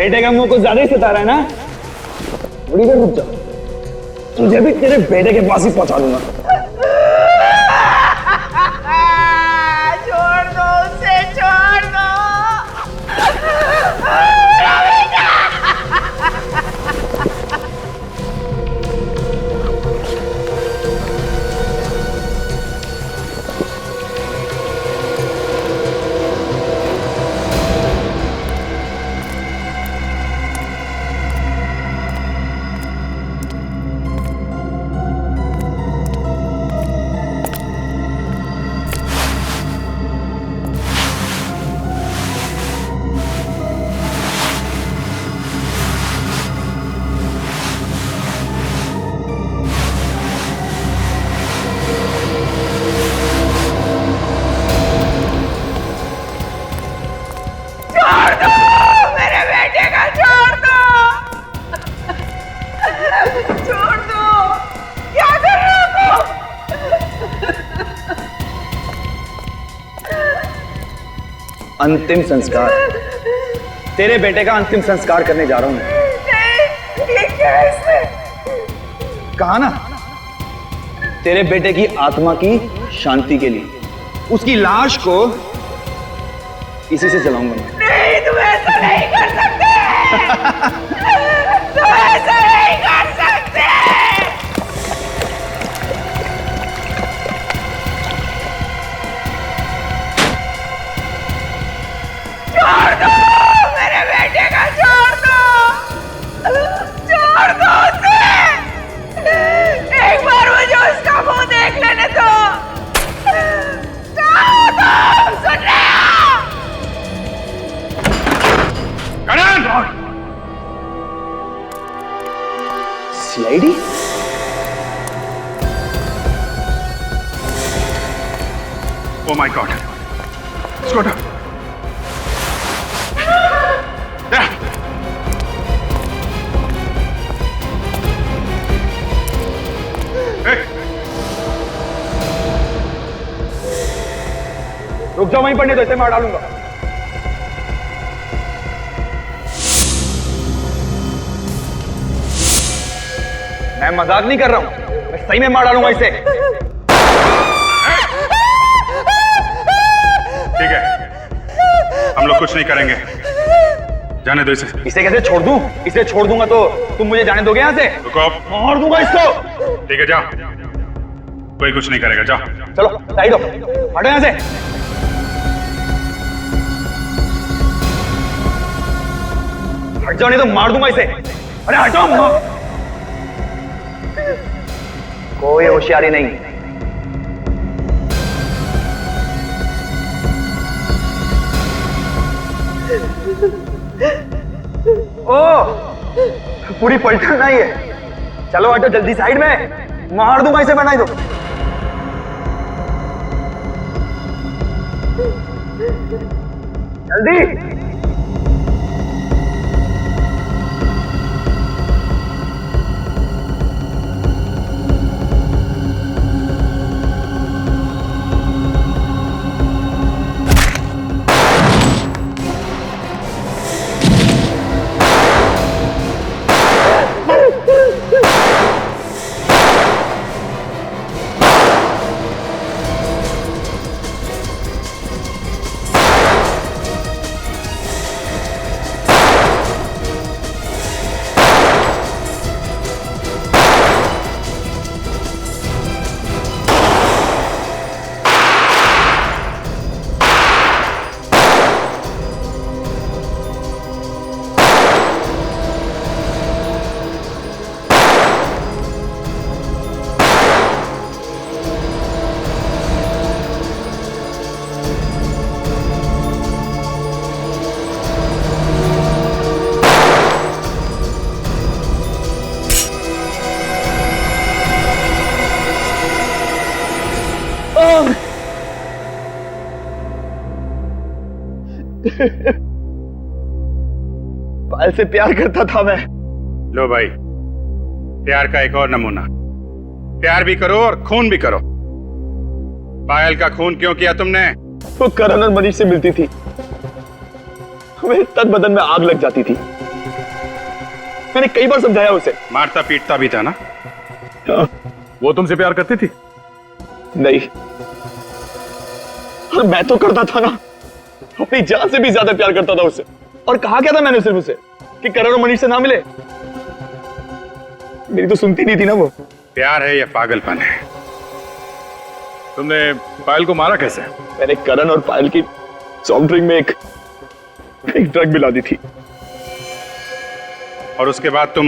बेटे का मुंह कुछ ज्यादा ही सता रहा है ना? थोड़ी देर रुक जा, तुझे भी तेरे बेटे के पास ही पहुंचा दूंगा। छोड़ दो उसे, छोड़ दो। अंतिम संस्कार, तेरे बेटे का अंतिम संस्कार करने जा रहा हूं मैं। कहा ना, तेरे बेटे की आत्मा की शांति के लिए उसकी लाश को इसी से जलाऊंगा मैं। नहीं, तुम ऐसा नहीं कर सकते। तुम ऐसा नहीं कर सकते। छोड़ दो मेरे बेटे का, छोड़ दो, छोड़ दो उसे। एक बार मुझे उसका मुंह देख लेने दो। जाओ तुम, सुन रहे हो? CID? Oh my God! Scooter! Yeah. Hey. रुक जाओ, वहीं पड़ने दो, इसे मार डालूंगा। मैं मजाक नहीं कर रहा हूं, मैं सही में मार डालूंगा इसे। ठीक है, हम लोग कुछ नहीं करेंगे, जाने दो इसे। इसे कैसे छोड़ दूं? इसे छोड़ दूंगा तो तुम मुझे जाने दोगे यहाँ से? रुको, मार दूंगा इसको। ठीक है, जाओ, कोई कुछ नहीं करेगा, जाओ। चलो साइड हो, हटो यहाँ से। हट जाओ नहीं तो मार दूंगा इसे। अरे हटो, कोई होशियारी नहीं। ओ, पूरी पलटन नहीं है। चलो हटो जल्दी साइड में, मार दूंगा इसे, बनाई दो। जल्दी। पायल से प्यार करता था मैं। लो भाई, प्यार का एक और नमूना। प्यार भी करो और खून भी करो। पायल का खून क्यों किया तुमने? वो करण और मनीष से मिलती थी, मेरे तन बदन में आग लग जाती थी। मैंने कई बार समझाया उसे। मारता पीटता भी था ना? हाँ। वो तुमसे प्यार करती थी? नहीं, और मैं तो करता था ना, अपनी जान से भी ज्यादा प्यार करता था उससे। और कहा क्या था मैंने सिर्फ उसे कि करण और मनीष से ना मिले। मेरी तो सुनती नहीं थी ना वो। प्यार है या पागलपन है? तुमने पायल को मारा कैसे? मैंने करण और पायल की सॉफ्ट ड्रिंक में एक ड्रग मिला दी थी। और उसके बाद तुम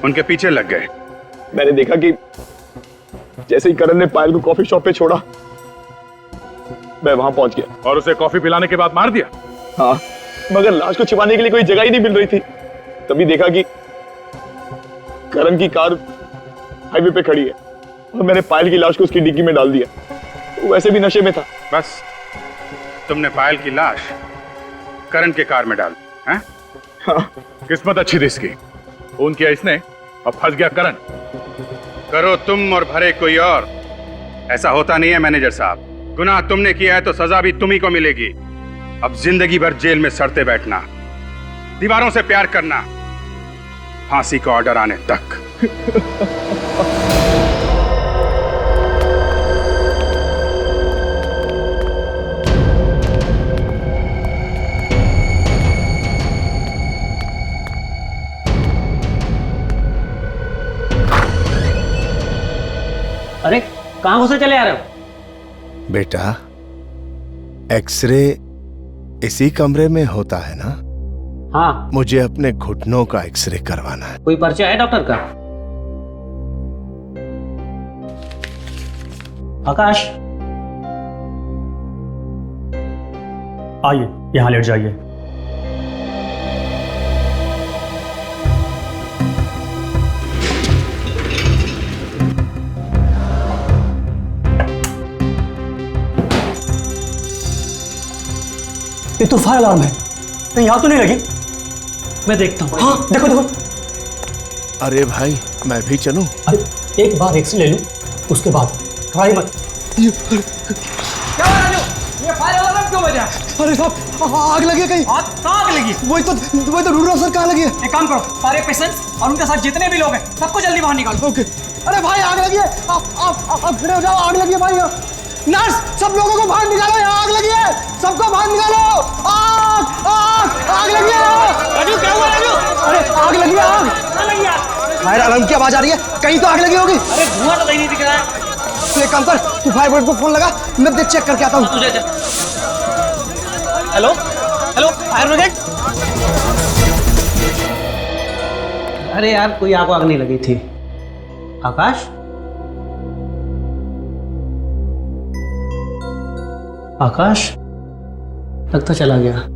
उनके पीछे लग गए? मैंने देखा कि जैसे ही करण ने पायल को कॉफी शॉप पे छोड़ा, मैं वहां पहुंच गया। और उसे कॉफी पिलाने के बाद मार दिया? हाँ, मगर लाश को छिपाने के लिए कोई जगह ही नहीं मिल रही थी। तभी देखा कि करण की कार हाईवे पे खड़ी है और मैंने पायल की लाश को उसकी डिग्गी में डाल दिया। वो वैसे भी नशे में था। बस तुमने पायल की लाश करण के कार में डाल दी, हैं? हाँ। किस्मत अच्छी थी इसकी। खून किया इसने और फंस गया करण। करो तुम और भरे कोई और, ऐसा होता नहीं है मैनेजर साहब। गुनाह तुमने किया है तो सजा भी तुम्ही को मिलेगी। अब जिंदगी भर जेल में सड़ते बैठना, दीवारों से प्यार करना, फांसी का ऑर्डर आने तक। अरे कहां घुसे चले आ रहे हो? बेटा, एक्सरे इसी कमरे में होता है ना? हाँ। मुझे अपने घुटनों का एक्सरे करवाना है। कोई पर्चा है डॉक्टर का? आकाश, आइए यहां लेट जाइए। ये तो फायर अलार्म है, तो यहाँ तो नहीं लगी। मैं देखता हूँ। हाँ देखो देखो। अरे भाई, मैं भी चलूं? अरे एक बार एक्सरे ले लूं, उसके बाद ट्राई मत। क्या हो राजू? ये फायर अलार्म क्यों बजा? अरे साहब, आग लगी है कहीं। कहाँ आग लगी? वही तो ढूंढ रहा हूं सर, कहाँ लगी है। एक काम करो, सारे पेशेंट्स और उनके साथ जितने भी लोग हैं सबको जल्दी बाहर निकालो। ओके। अरे भाई आग लगी है, आप खड़े हो जाओ, आग लगी है भाई। नर्स, सब लोगों को बाहर निकालो, यहाँ आग लगी है, सबको बाहर निकालो। आग आग आग लगी है। राजू क्या हुआ राजू? अरे आग लगी है, आग कहाँ लगी आग? फायर अलार्म की आवाज आ रही है, कहीं तो आग लगी होगी। अरे धुआं तो कहीं नहीं दिख रहा है। तू एक काम कर, तू फायर ब्रिगेड को फोन लगा, मैं देख चेक करके आता हूँ। Hello hello, fire brigade. अरे यार, कोई आग नहीं लगी थी। आकाश, आकाश लगता चला गया।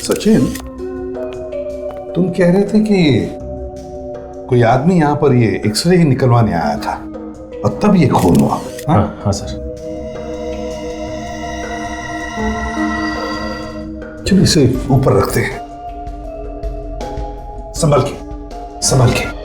सचिन, तुम कह रहे थे कि कोई आदमी यहाँ पर ये एक्सरे ही निकलवाने आया था और तब ये खून हुआ। हाँ सर। चलो इसे ऊपर रखते हैं। संभल के, संभल के।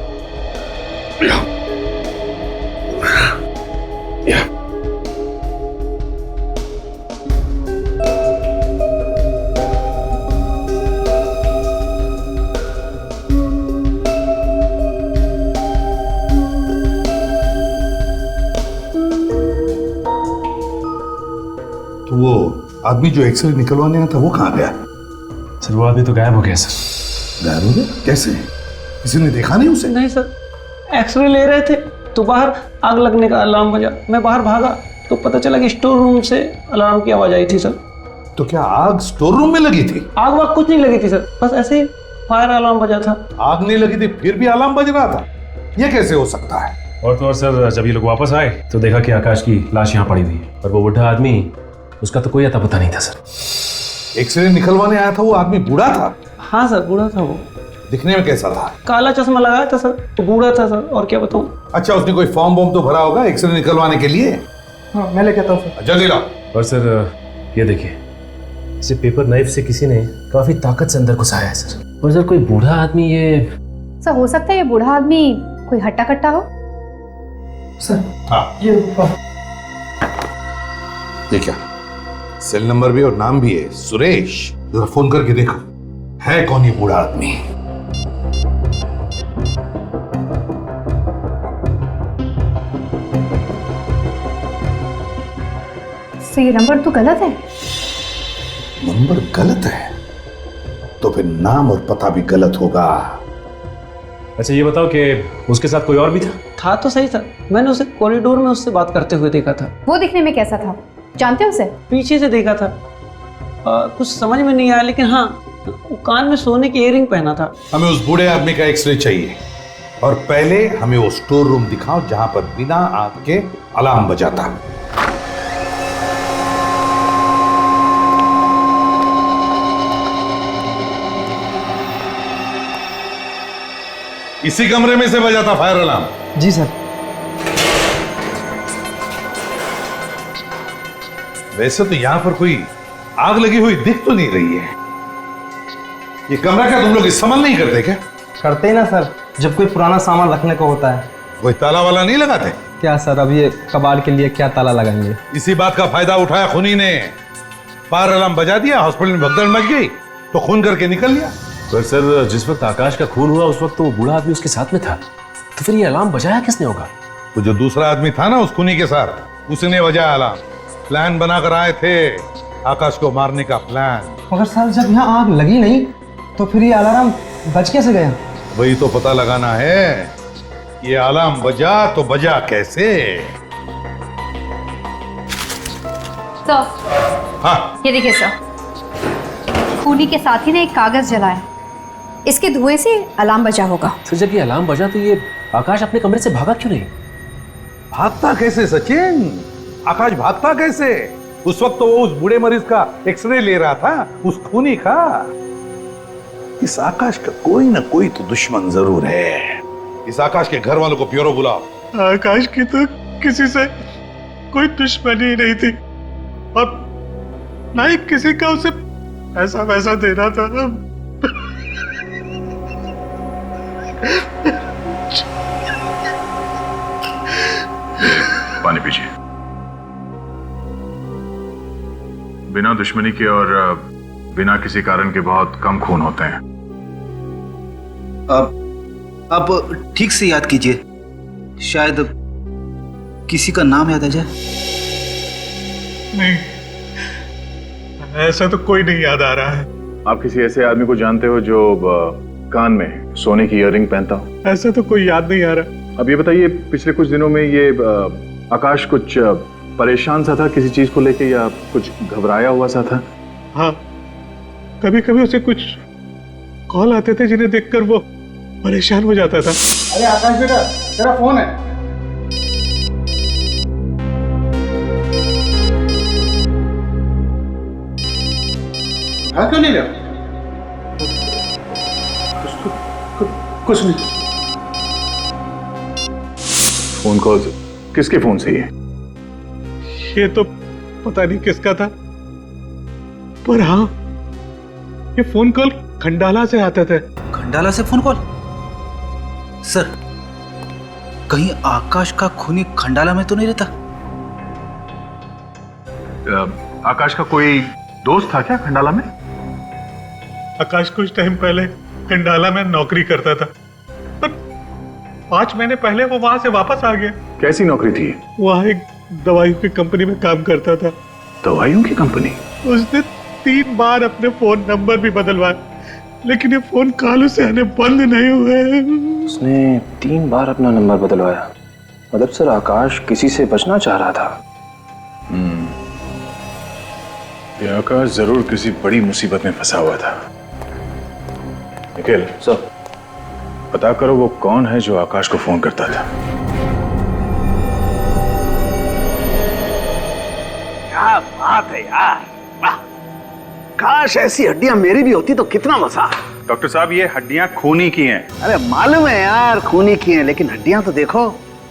वो आदमी जो एक्सरे निकलवाने आया था वो कहाँ गया? सर वो आदमी तो गायब हो गया सर। गायब हो गया? कैसे? किसी ने देखा नहीं उसे? नहीं सर, एक्सरे ले रहे थे तो बाहर आग लगने का अलार्म बजा। मैं बाहर भागा तो पता चला कि स्टोर रूम से अलार्म की आवाज आई थी सर। तो क्या आग स्टोर रूम में लगी थी? आग वाग कुछ नहीं लगी थी सर, बस ऐसे ही फायर अलार्म बजा था। आग नहीं लगी थी फिर भी अलार्म बज रहा था, यह कैसे हो सकता है? और तो और सर, जब ये लोग वापस आए तो देखा कि आकाश की लाश यहाँ पड़ी हुई है और वो बुढ़ा आदमी, उसका तो कोई अता पता नहीं था सर। एक्सरे निकलवाने आया था वो आदमी बूढ़ा था? हाँ सर, बूढ़ा था वो। दिखने में कैसा था? काला चश्मा लगाया था सर, तो बूढ़ा था सर, और क्या बताऊं। अच्छा, उसने कोई फॉर्म वॉर्म तो भरा होगा एक्सरे निकलवाने के लिए? हाँ, मैं लेके आता हूँ सर। जल्दी लाओ। और सर ये देखिए, इसे पेपर नाइफ से किसी ने काफी ताकत से अंदर घुसाया है सर। और सर कोई बूढ़ा आदमी ये सर हो सकता है ये बूढ़ा आदमी कोई हट्टा कट्टा हो। सर हाँ, ये क्या सेल नंबर भी और नाम भी है, सुरेश। जरा फोन करके देखो है कौन ये बूढ़ा आदमी। सर ये नंबर तो गलत है। नंबर गलत है तो फिर नाम और पता भी गलत होगा। अच्छा ये बताओ कि उसके साथ कोई और भी था? तो सही था, मैंने उसे कॉरिडोर में उससे बात करते हुए देखा था। वो दिखने में कैसा था, जानते हो उसे? पीछे से देखा था, कुछ समझ में नहीं आया, लेकिन हाँ वो कान में सोने की इयररिंग पहना था। हमें उस बूढ़े आदमी का एक्सरे चाहिए और पहले हमें वो स्टोर रूम दिखाओ जहां पर बिना आग के अलार्म बजाता। इसी कमरे में से बजा था फायर अलार्म? जी सर। वैसे तो यहां पर कोई आग लगी हुई दिख तो नहीं रही है। ये कमरा क्या तुम लोग इस्तेमाल नहीं करते क्या? करते ही ना सर, जब कोई पुराना सामान रखने को होता है। कोई ताला वाला नहीं लगाते क्या सर? अब ये कबाड़ के लिए क्या ताला लगाएंगे? इसी बात का फायदा उठाया खूनी ने। फायर अलार्म बजा दिया, हॉस्पिटल में भगदड़ मच गई तो खून करके निकल लिया। पर सर जिस वक्त आकाश का खून हुआ उस वक्त तो वो बूढ़ा आदमी उसके साथ में था, तो फिर ये अलार्म बजाया किसने होगा? वो जो दूसरा आदमी था ना उस खूनी के साथ, उसने बजाया अलार्म। प्लान बनाकर आए थे आकाश को मारने का प्लान। मगर सर जब यहाँ आग लगी नहीं तो फिर ये अलार्म बज कैसे गया? वही तो पता लगाना है, ये अलार्म बजा तो बजा कैसे। सर हाँ ये देखिए सर, खूनी के साथी ने एक कागज जलाया, इसके धुएं से अलार्म बजा होगा। तो जब ये अलार्म बजा तो ये आकाश अपने कमरे से भागा क्यों नहीं? भागता कैसे सचिन? आकाश भागता कैसे? उस वक्त तो वो उस बूढ़े मरीज का एक्सरे ले रहा था, उस खूनी का। इस आकाश का कोई ना कोई तो दुश्मन जरूर है। इस आकाश के घर वालों को ब्यूरो बुलाओ। आकाश की तो किसी से कोई दुश्मनी नहीं थी और ना ही किसी का उसे ऐसा वैसा देना था। पानी पीजिए। बिना दुश्मनी के और बिना किसी कारण के बहुत कम खून होते हैं। आप ठीक से याद कीजिए, शायद किसी का नाम याद आ जाए। नहीं, ऐसा तो कोई नहीं याद आ रहा है। आप किसी ऐसे आदमी को जानते हो जो कान में सोने की इयररिंग पहनता हो? ऐसा तो कोई याद नहीं आ रहा। अब ये बताइए, पिछले कुछ दिनों में ये आकाश कुछ परेशान सा था किसी चीज को लेके या कुछ घबराया हुआ सा था? हाँ, कभी कभी उसे कुछ कॉल आते थे जिन्हें देखकर वो परेशान हो जाता था। अरे आकाश बेटा, तेरा फोन है। हाँ क्यों नहीं लिया? कुछ नहीं। फोन कॉल किसके फोन से ये तो पता नहीं किसका था, पर हाँ ये फोन कॉल खंडाला से आते थे। खंडाला से फोन कॉल? सर कहीं आकाश का खूनी खंडाला में तो नहीं रहता? आकाश का कोई दोस्त था क्या खंडाला में? आकाश कुछ टाइम पहले खंडाला में नौकरी करता था, पर 5 महीने पहले वो वहां से वापस आ गया। कैसी नौकरी थी? वहां एक दवाइयों की कंपनी में काम करता था। दवाइयों की कंपनी? उसने 3 बार अपने फोन नंबर भी बदलवाए, लेकिन ये फोन कॉल उसे आने बंद नहीं हुए। उसने 3 बार अपना नंबर बदलवाया? मतलब सर आकाश किसी से बचना चाह रहा था। ये आकाश जरूर किसी बड़ी मुसीबत में फंसा हुआ था। निखिल सर, पता करो वो कौन है जो आकाश को फोन करता था। क्या बात है यार, वाह! काश ऐसी हड्डियां मेरी भी होती तो कितना मजा। डॉक्टर साहब ये हड्डियां खूनी की हैं। अरे मालूम है यार खूनी की हैं, लेकिन हड्डियां तो देखो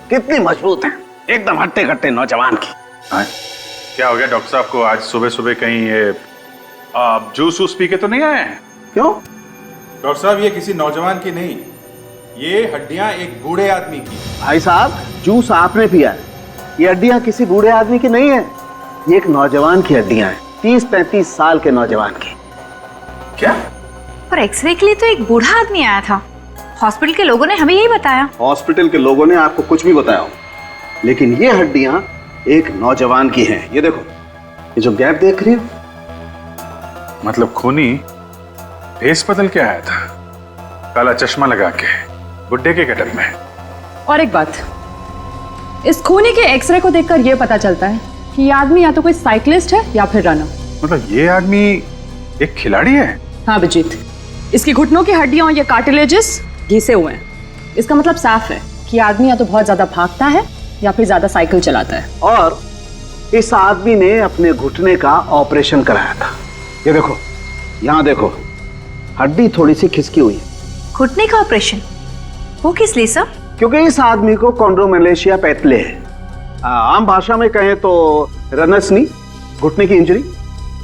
कितनी मजबूत हैं, एकदम हट्टे कट्टे नौजवान की। क्या हो गया डॉक्टर साहब को? आज सुबह सुबह कहीं ये जूस वूस पी के तो नहीं आए हैं? क्यों? डॉक्टर साहब ये किसी नौजवान की नहीं, ये हड्डियां एक बूढ़े आदमी की। भाई साहब जूस आपने पिया है, ये हड्डियां किसी बूढ़े आदमी की नहीं है, ये एक नौजवान की हड्डियां हैं, 30-35 साल के नौजवान की। क्या? पर एक्सरे के लिए तो एक बूढ़ा आदमी आया था, हॉस्पिटल के लोगों ने हमें यही बताया। हॉस्पिटल के लोगों ने आपको कुछ भी बताया हो, लेकिन ये हड्डियां एक नौजवान की हैं। ये देखो, ये जो गैप देख रही हो, मतलब खूनी भेस बदल के आया था, काला चश्मा लगा के, बुड्ढे के गेटअप में। और एक बात, इस खूनी के एक्सरे को देखकर यह पता चलता है कि ये आदमी या तो कोई साइकिलिस्ट है या फिर रनर। मतलब ये आदमी एक खिलाड़ी है? हाँ अभिजीत, इसकी घुटनों की हड्डियां और ये कार्टिलेजेस घिसे हुए हैं। इसका मतलब साफ है कि आदमी या तो बहुत ज्यादा भागता है या फिर ज्यादा साइकिल चलाता है। और इस आदमी ने अपने घुटने का ऑपरेशन कराया था। ये देखो, यहाँ देखो, हड्डी थोड़ी सी खिसकी हुई है। घुटने का ऑपरेशन? वो किस लिए सर? क्योंकि इस आदमी को कॉन्ड्रोमेलेशिया पैतले है, आम भाषा में कहें तो रनर्स नी, घुटने की इंजरी।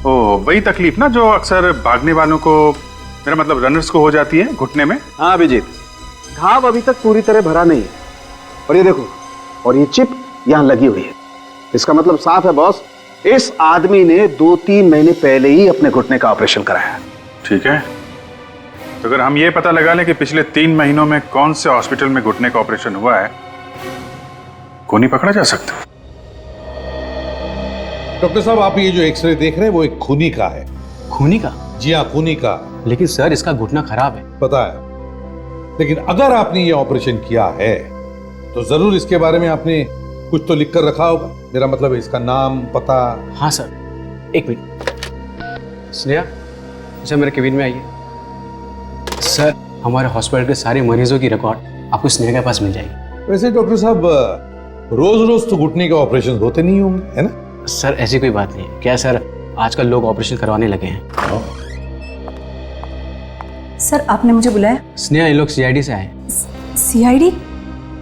ओ वही तकलीफ ना जो अक्सर भागने वालों को, मेरा मतलब रनर्स को हो जाती है घुटने में। हाँ अभिजीत, घाव अभी तक पूरी तरह भरा नहीं है। और ये देखो, और ये चिप यहाँ लगी हुई है। इसका मतलब साफ है बॉस, इस आदमी ने 2-3 महीने पहले ही अपने घुटने का ऑपरेशन कराया। ठीक है, तो अगर हम ये पता लगा लें कि पिछले 3 महीनों में कौन से हॉस्पिटल में घुटने का ऑपरेशन हुआ है, खूनी पकड़ा जा सकता है। डॉक्टर साहब आप ये जो एक्सरे देख रहे हैं वो एक खूनी का है। खूनी का? जी हाँ, खूनी का। लेकिन सर इसका घुटना खराब है। पता है, लेकिन अगर आपने ये ऑपरेशन किया है तो जरूर इसके बारे में आपने कुछ तो लिख कर रखा होगा। मेरा मतलब है इसका नाम, पता। हाँ सर, एक मिनट। स्नेहा, अच्छा मेरे केबिन में आइए। सर हमारे हॉस्पिटल के सारे मरीजों की रिकॉर्ड आपको स्नेहा के पास मिल जाएगी। वैसे डॉक्टर साहब रोज रोज तो घुटने के ऑपरेशन होते नहीं होंगे, है ना? सर ऐसी कोई बात नहीं है। क्या सर, आजकल लोग ऑपरेशन करवाने लगे हैं। सर आपने मुझे बुलाया? स्नेहा, ये लोग सीआईडी से आए। सीआईडी?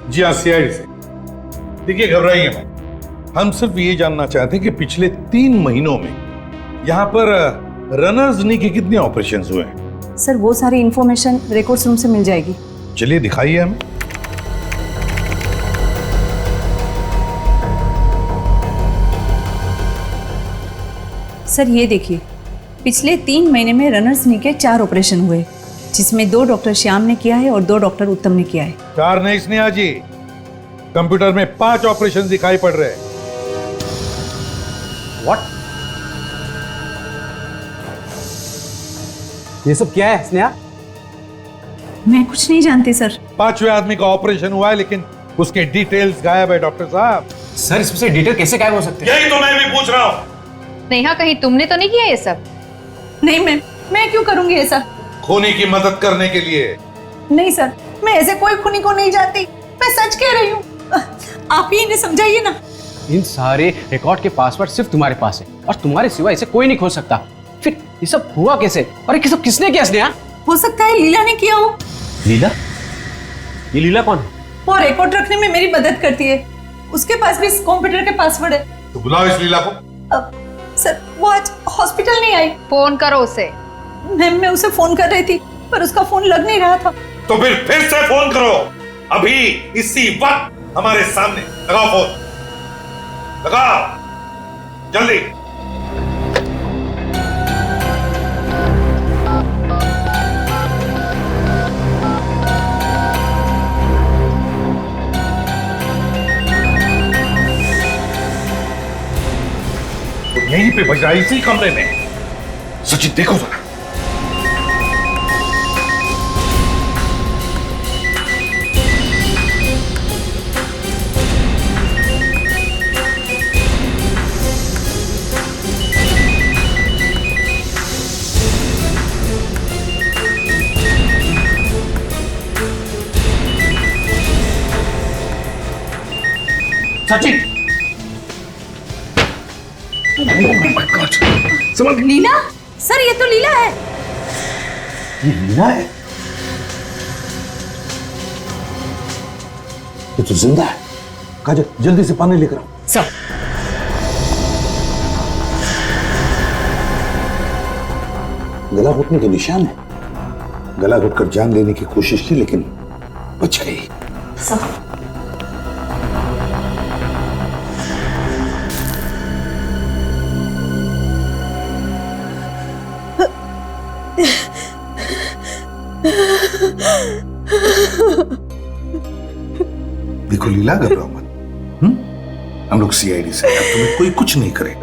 जी हाँ, सीआईडी से। देखिए घबराइए मत, हम सिर्फ ये जानना चाहते हैं कि पिछले 3 महीनों में यहाँ पर रनर्स नी के कितने ऑपरेशंस हुए हैं। सर वो सारी इंफॉर्मेशन रिकॉर्ड्स रूम से मिल जाएगी। चलिए दिखाइए हमें। सर ये देखिए, पिछले 3 महीने में रनर्स नी के 4 ऑपरेशन हुए, जिसमें 2 डॉक्टर श्याम ने किया है और 2 डॉक्टर उत्तम ने किया है। 4 नहीं स्नेहा जी, कंप्यूटर में 5 ऑपरेशन दिखाई पड़ रहे हैं। व्हाट? ये सब क्या है स्नेहा? मैं कुछ नहीं जानती सर। 5वें आदमी का ऑपरेशन हुआ है लेकिन उसके डिटेल्स गायब है डॉक्टर साहब। सर इसमें से डिटेल कैसे गायब हो सकते हैं? यही तो मैं भी पूछ रहा हूँ। नेहा, कहीं तुमने तो नहीं किया ये सब? नहीं मैम, मैं क्यों करूंगी ऐसा? खूनी की मदद करने के लिए। नहीं सर, मैं ऐसे कोई खूनी को नहीं जानती, मैं सच कह रही हूँ। आप ही इन्हें समझाइए ना। इन सारे रिकॉर्ड के पासवर्ड सिर्फ तुम्हारे पास है और तुम्हारे सिवा इसे कोई नहीं खोल सकता। फिर ये सब हुआ कैसे और ये सब किसने किया स्नेहा? हो सकता है लीला ने किया हो। लीला? ये लीला कौन है? वो रिकॉर्ड रखने में मेरी मदद करती है, उसके पास भी इस कंप्यूटर के पासवर्ड है। तो बुलाओ इस लीला को। सर वो आज हॉस्पिटल नहीं आई। फोन करो उसे। मैम मैं उसे फोन कर रही थी पर उसका फोन लग नहीं रहा था। तो फिर से फोन करो, अभी इसी वक्त हमारे सामने। लगाओ फोन, लगाओ जल्दी। यहीं पे बज रहा है, इसी कमरे में। सचिन देखो जरा। सचिन लीला सर ये तो लीला है। ये लीला है? ये तो जिंदा है। काजल जल्दी से पानी लेकर आओ। सर गला घुटने के निशान है। गला घुटकर जान लेने की कोशिश की लेकिन बच गई। सर देखो लीला, घबराओ मत। हम लोग सीआईडी से हैं, तुम्हें कोई कुछ नहीं करेगा।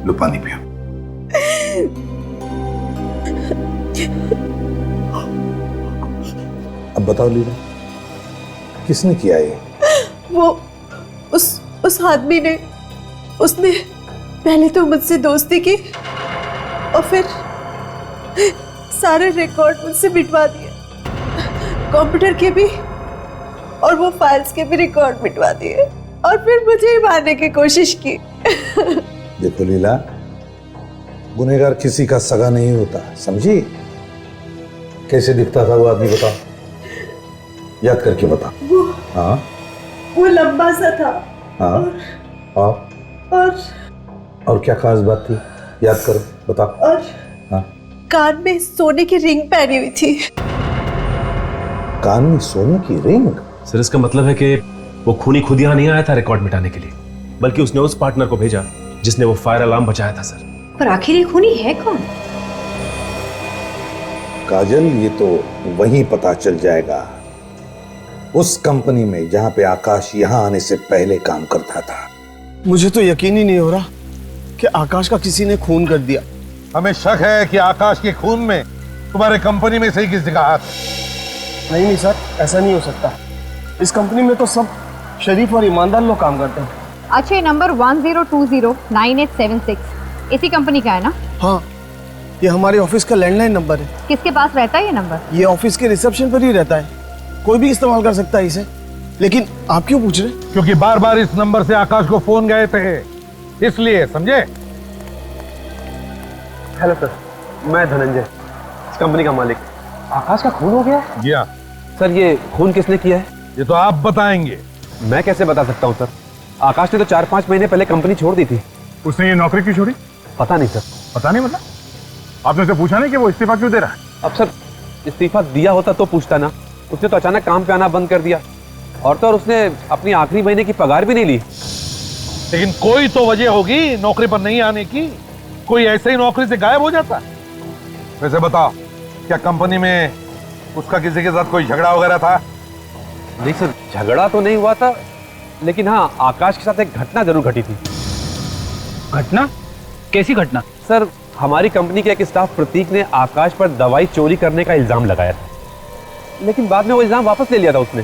लो पानी पियो। अब बताओ लीला, किसने किया ये? वो उस आदमी ने, उसने पहले तो मुझसे दोस्ती की और फिर सारे रिकॉर्ड मुझसे मिटवा दिए, कंप्यूटर के भी और वो फाइल्स के भी रिकॉर्ड मिटवा दिए और फिर मुझे ही मारने की कोशिश की। देखो लीला, गुनहगार किसी का सगा नहीं होता, समझी? कैसे दिखता था वो आदमी, बताओ, याद करके बता। हाँ वो लंबा सा था। हाँ और और क्या खास बात थी, याद करो, बताओ। और हाँ, कान में सोने की रिंग पहनी हुई थी। कान में सोने की रिंग? सर इसका मतलब है कि वो खूनी खुद यहाँ नहीं आया था रिकॉर्ड मिटाने के लिए, बल्कि उसने उस पार्टनर को भेजा जिसने वो फायर अलार्म बचाया था। सर पर आखिर ये खूनी है कौन? काजल, ये तो वहीं पता चल जाएगा, उस कंपनी में जहां पे आकाश यहां आने से पहले काम करता था। मुझे तो यकीन ही नहीं हो रहा कि आकाश का किसी ने खून कर दिया। हमें शक है कि आकाश के खून में तुम्हारे कंपनी में से ही किसी का हाथ है। नहीं सर, ऐसा नहीं हो सकता। इस कंपनी में तो सब शरीफ और ईमानदार लोग काम करते हैं। अच्छा, ये नंबर 10209876 इसी कंपनी का है ना? हाँ, ये हमारे ऑफिस का लैंडलाइन नंबर है। किसके पास रहता है ये नंबर? ये ऑफिस के रिसेप्शन पर ही रहता है, कोई भी इस्तेमाल कर सकता है इसे। लेकिन आप क्यों पूछ रहे? क्योंकि बार बार इस नंबर से आकाश को फोन गए थे, इसलिए, समझे? हेलो सर, मैं धनंजय, इस कंपनी का मालिक। आकाश का खून हो गया? जी हाँ। सर ये खून किसने किया है? ये तो आप बताएंगे। मैं कैसे बता सकता हूँ सर? आकाश ने तो 4-5 महीने पहले कंपनी छोड़ दी थी। उसने ये नौकरी क्यों छोड़ी? पता नहीं सर। पता नहीं मतलब? आपने उसे पूछा नहीं कि वो इस्तीफा क्यों दे रहा है? अब सर इस्तीफा दिया होता तो पूछता ना, उसने तो अचानक काम पे आना बंद कर दिया, और तो और उसने अपनी आखिरी महीने की पगार भी नहीं ली। लेकिन कोई तो वजह होगी नौकरी पर नहीं आने की, कोई ऐसे ही नौकरी से गायब हो जाता। वैसे बताओ, क्या कंपनी में उसका किसी के साथ कोई झगड़ा वगैरह था? नहीं सर, झगड़ा तो नहीं हुआ था, लेकिन हाँ आकाश के साथ एक घटना जरूर घटी थी। घटना? कैसी घटना? सर हमारी कंपनी के एक स्टाफ प्रतीक ने आकाश पर दवाई चोरी करने का इल्जाम लगाया था, लेकिन बाद में वो इल्जाम वापस ले लिया था उसने।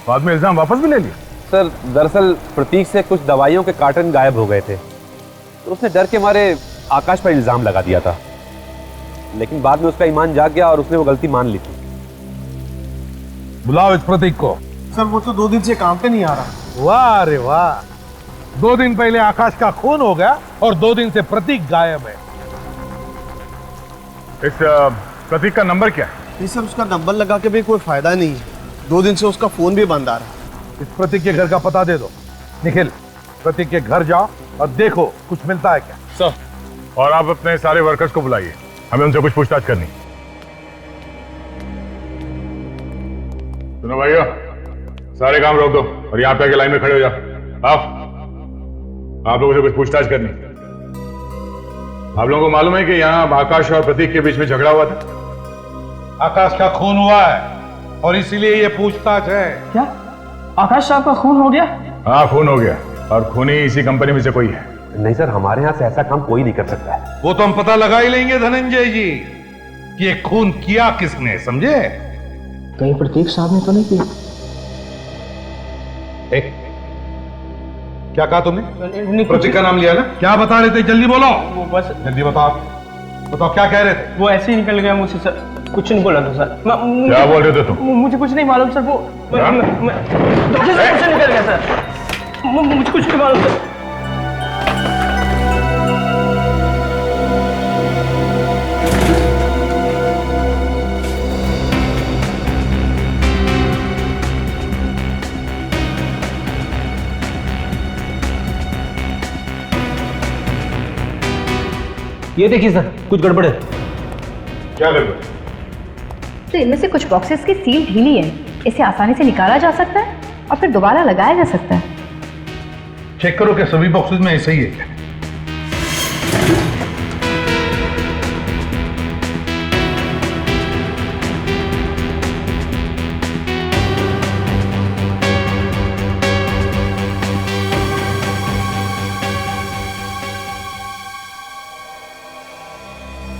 बाद में इल्जाम वापस भी ले लिया? सर दरअसल प्रतीक से कुछ दवाइयों के कार्टन गायब हो गए थे, तो उसने डर के मारे आकाश पर इल्जाम लगा दिया था, लेकिन बाद में उसका ईमान जाग गया और उसने वो गलती मान ली थी। बुलाओ इस प्रतीक को। सर वो तो 2 दिन से काम पे नहीं आ रहा। वाह रे वाह, 2 दिन पहले आकाश का खून हो गया और 2 दिन से प्रतीक गायब है। इस प्रतीक का नंबर क्या है? नहीं सर, उसका नंबर लगा के भी कोई फायदा नहीं है। 2 दिन से उसका फोन भी बंद आ रहा है। इस प्रतीक के घर का पता दे दो। निखिल, प्रतीक के घर जाओ और देखो कुछ मिलता है क्या। सर, और आप अपने सारे वर्कर्स को बुलाइए, हमें उनसे कुछ पूछताछ करनी। सुनो भाइयों, सारे काम रोक दो और यहाँ पे आके लाइन में खड़े हो जाओ। आप लोगों से कुछ पूछताछ करनी। आप लोगों को मालूम है कि यहाँ आकाश और प्रतीक के बीच में झगड़ा हुआ था? आकाश का खून हुआ है और इसीलिए ये पूछताछ है। क्या आकाश साहब का खून हो गया? हाँ, खून हो गया और खूनी इसी कंपनी में से कोई है। नहीं सर, हमारे यहाँ से ऐसा काम कोई नहीं कर सकता है। वो तो हम पता लगा ही लेंगे धनंजय जी कि ये खून किया किसने, समझे? कहीं प्रतीक साहब ने तो नहीं किया? क्या कहा तुमने? प्रतीक का नाम लिया ना? क्या बता रहे थे, जल्दी बोलो। वो बस जल्दी बताओ क्या कह रहे थे? वो ऐसे ही निकल गया मुझसे सर, कुछ नहीं बोला था सर। क्या बोल रहे थे तुम? मुझे कुछ नहीं मालूम सर, वो मुझे कुछ निकल गया सर, मुझे कुछ नहीं मालूम सर। ये देखिए सर, कुछ गड़बड़ है। क्या गड़बड़? तो इनमें से कुछ बॉक्सेस की सील ढीली है, इसे आसानी से निकाला जा सकता है और फिर दोबारा लगाया जा सकता है। चेक करो कि सभी बॉक्सेस में ऐसा ही है क्या?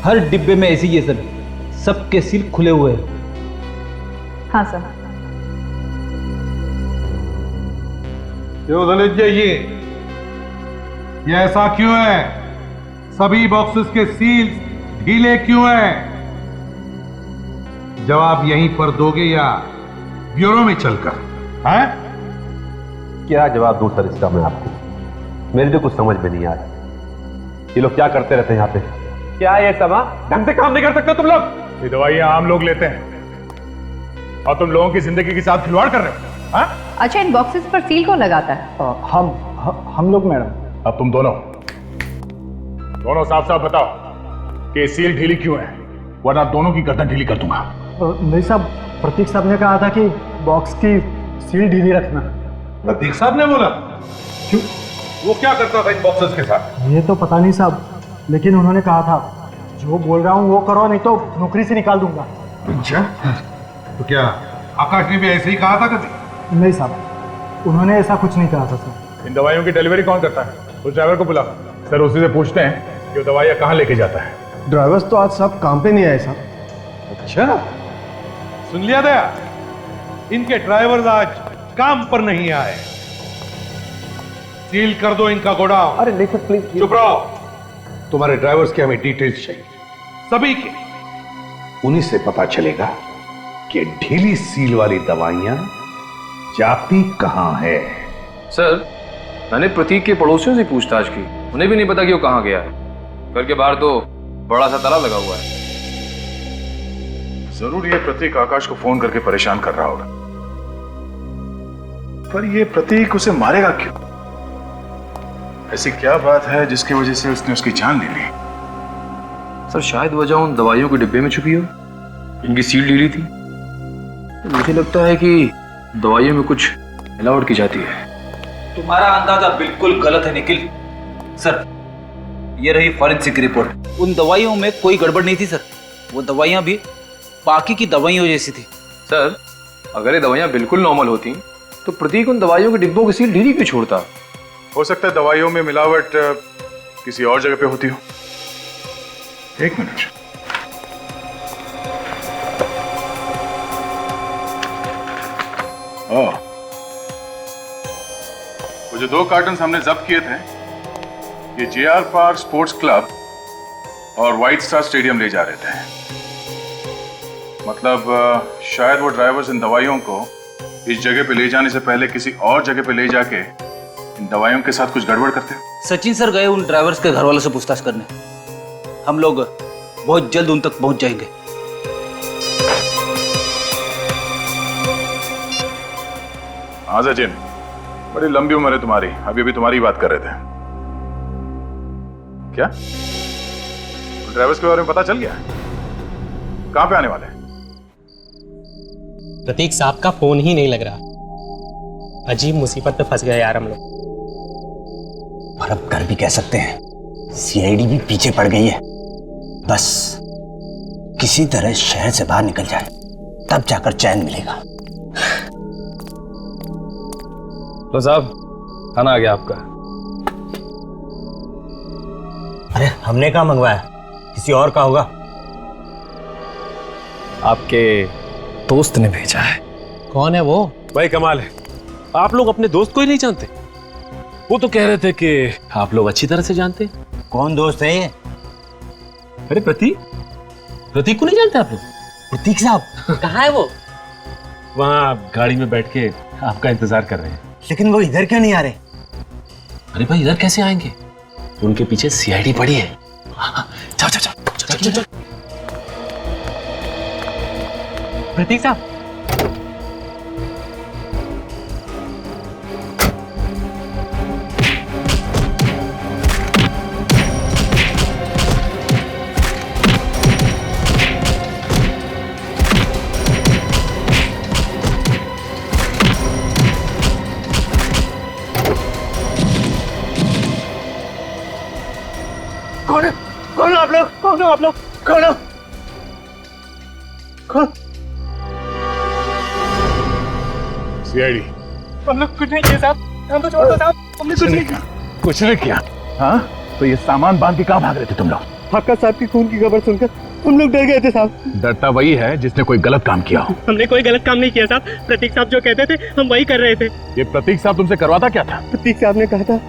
हर डिब्बे में ऐसी ही है सर, सबके सील खुले हुए हैं। हाँ सर। क्यों धनंजय जी, ये ऐसा क्यों है? सभी बॉक्सेस के सील ढीले क्यों हैं? जवाब यहीं पर दोगे या ब्यूरो में चलकर? हैं? क्या जवाब दूं सर इसका मैं आपको? मेरे तो कुछ समझ में नहीं आ रहा। ये लोग क्या करते रहते हैं यहाँ पे? क्या ये समा? ढंग से काम नहीं कर सकते तुम लोग? ये दवाइयां आम लोग लेते हैं और तुम लोगों की जिंदगी के साथ खिलवाड़ कर रहे हो। हाँ? अच्छा, इन बॉक्सेस पर सील कौन लगाता है? हम लोग मैडम। अब तुम दोनों साफ साफ बताओ कि ये सील ढीली क्यों है, वरना दोनों की गर्दन ढीली कर दूंगा। नहीं साहब, प्रतीक साहब ने कहा था कि बॉक्स की सील ढीली रखना। प्रतीक साहब ने बोला? क्यों? वो क्या करता था इन बॉक्सेस के साथ? ये तो पता नहीं साहब, लेकिन उन्होंने कहा था जो बोल रहा हूँ वो करो, नहीं तो नौकरी से निकाल दूंगा। अच्छा, तो क्या आकाश ने भी ऐसे ही कहा था कभी? नहीं साहब, उन्होंने ऐसा कुछ नहीं कहा था सर। इन दवाइयों की डिलीवरी कौन करता है? उस ड्राइवर को बुला सर, उसी से पूछते हैं कि वो दवाइयाँ कहाँ लेके जाता है। ड्राइवर्स तो आज सब काम पे नहीं आए साहब। अच्छा, सुन लिया दया, इनके ड्राइवर्स आज काम पर नहीं आए। सील कर दो इनका गोडाउन। अरे नहीं सर प्लीज। चुप रहो। तुम्हारे ड्राइवर्स की हमें डिटेल्स चाहिए, सभी के। उन्हीं से पता चलेगा कि ढीली सील वाली दवाइयां जाती कहां है। सर, मैंने प्रतीक के पड़ोसियों से पूछताछ की, उन्हें भी नहीं पता कि वो कहाँ गया है। घर के बाहर तो बड़ा सा ताला लगा हुआ है। जरूर ये प्रतीक आकाश को फोन करके परेशान कर रहा होगा, पर ये प्रतीक उसे मारेगा क्यों? ऐसी क्या बात है जिसकी वजह से उसने उसकी जान ले ली? सर, शायद वजह उन दवाइयों के डिब्बे में छुपी हो। इनकी सील ढीली थी। मुझे लगता है कि दवाइयों में कुछ मिलावट की जाती है। तुम्हारा अंदाजा बिल्कुल गलत है निखिल। सर, ये रही फॉरेंसिक रिपोर्ट। उन दवाइयों में कोई गड़बड़ नहीं थी सर। वो दवाइयां भी बाकी की दवाइयों जैसी थी। सर, अगर ये दवाइयां बिल्कुल नॉर्मल होती तो प्रतीक उन दवाइयों के डिब्बों की सील ढीली क्यों छोड़ता? हो सकता है दवाइयों में मिलावट किसी और जगह पे होती हो। एक मिनट। वो जो 2 कार्टन हमने जब्त किए थे, ये JR पार्क स्पोर्ट्स क्लब और व्हाइट स्टार स्टेडियम ले जा रहे थे। मतलब शायद वो ड्राइवर्स इन दवाइयों को इस जगह पे ले जाने से पहले किसी और जगह पे ले जाके इन दवाइयों के साथ कुछ गड़बड़ करते हो। सचिन सर गए उन ड्राइवर्स के घर वालों से पूछताछ करने। हम लोग बहुत जल्द उन तक पहुंच जाएंगे। हाँ सचिन, बड़ी लंबी उम्र है तुम्हारी, अभी तुम्हारी बात कर रहे थे। क्या ड्राइवर्स के बारे में पता चल गया? कहां पे आने वाले हैं? प्रतीक साहब का फोन ही नहीं लग रहा। अजीब मुसीबत में फंस गए यार हम लोग। और अब कर भी कह सकते हैं, CID भी पीछे पड़ गई है। बस किसी तरह शहर से बाहर निकल जाए, तब जाकर चैन मिलेगा। तो साहब, खाना आ गया आपका। अरे हमने कहाँ मंगवाया, किसी और का होगा। आपके दोस्त ने भेजा है। कौन है वो? भाई कमाल है, आप लोग अपने दोस्त को ही नहीं जानते। वो तो कह रहे थे कि आप लोग अच्छी तरह से जानते हैं। कौन दोस्त है ये? अरे प्रतीक को नहीं जानते आप लोग? प्रतीक साहब कहाँ है वो? वहाँ गाड़ी में बैठ के आपका इंतजार कर रहे हैं। लेकिन वो इधर क्यों नहीं आ रहे? अरे भाई इधर कैसे आएंगे? उनके पीछे CID पड़ी है। जाओ जाओ जाओ जाओ जाओ। प्रतीक साहब, कौन है? कौन हो आप लोग? कौन हो आप लोग? कौन हो? कौन? सीआईडी। हम लोग कुछ नहीं किए साहब, हम तो छोड़ दो साहब, हमने कुछ नहीं किया। कुछ नहीं किया? हाँ, तो ये सामान बांध के कहाँ भाग रहे थे तुम लोग? हक्का साहब की खून की खबर सुनकर हम लोग डर गए थे साहब। डरता वही है जिसने कोई गलत काम किया हो। हमने कोई गलत काम नहीं किया साहब, प्रतीक साहब जो कहते थे हम वही कर रहे थे। ये प्रतीक साहब तुमसे करवाता क्या था? प्रतीक साहब ने कहा था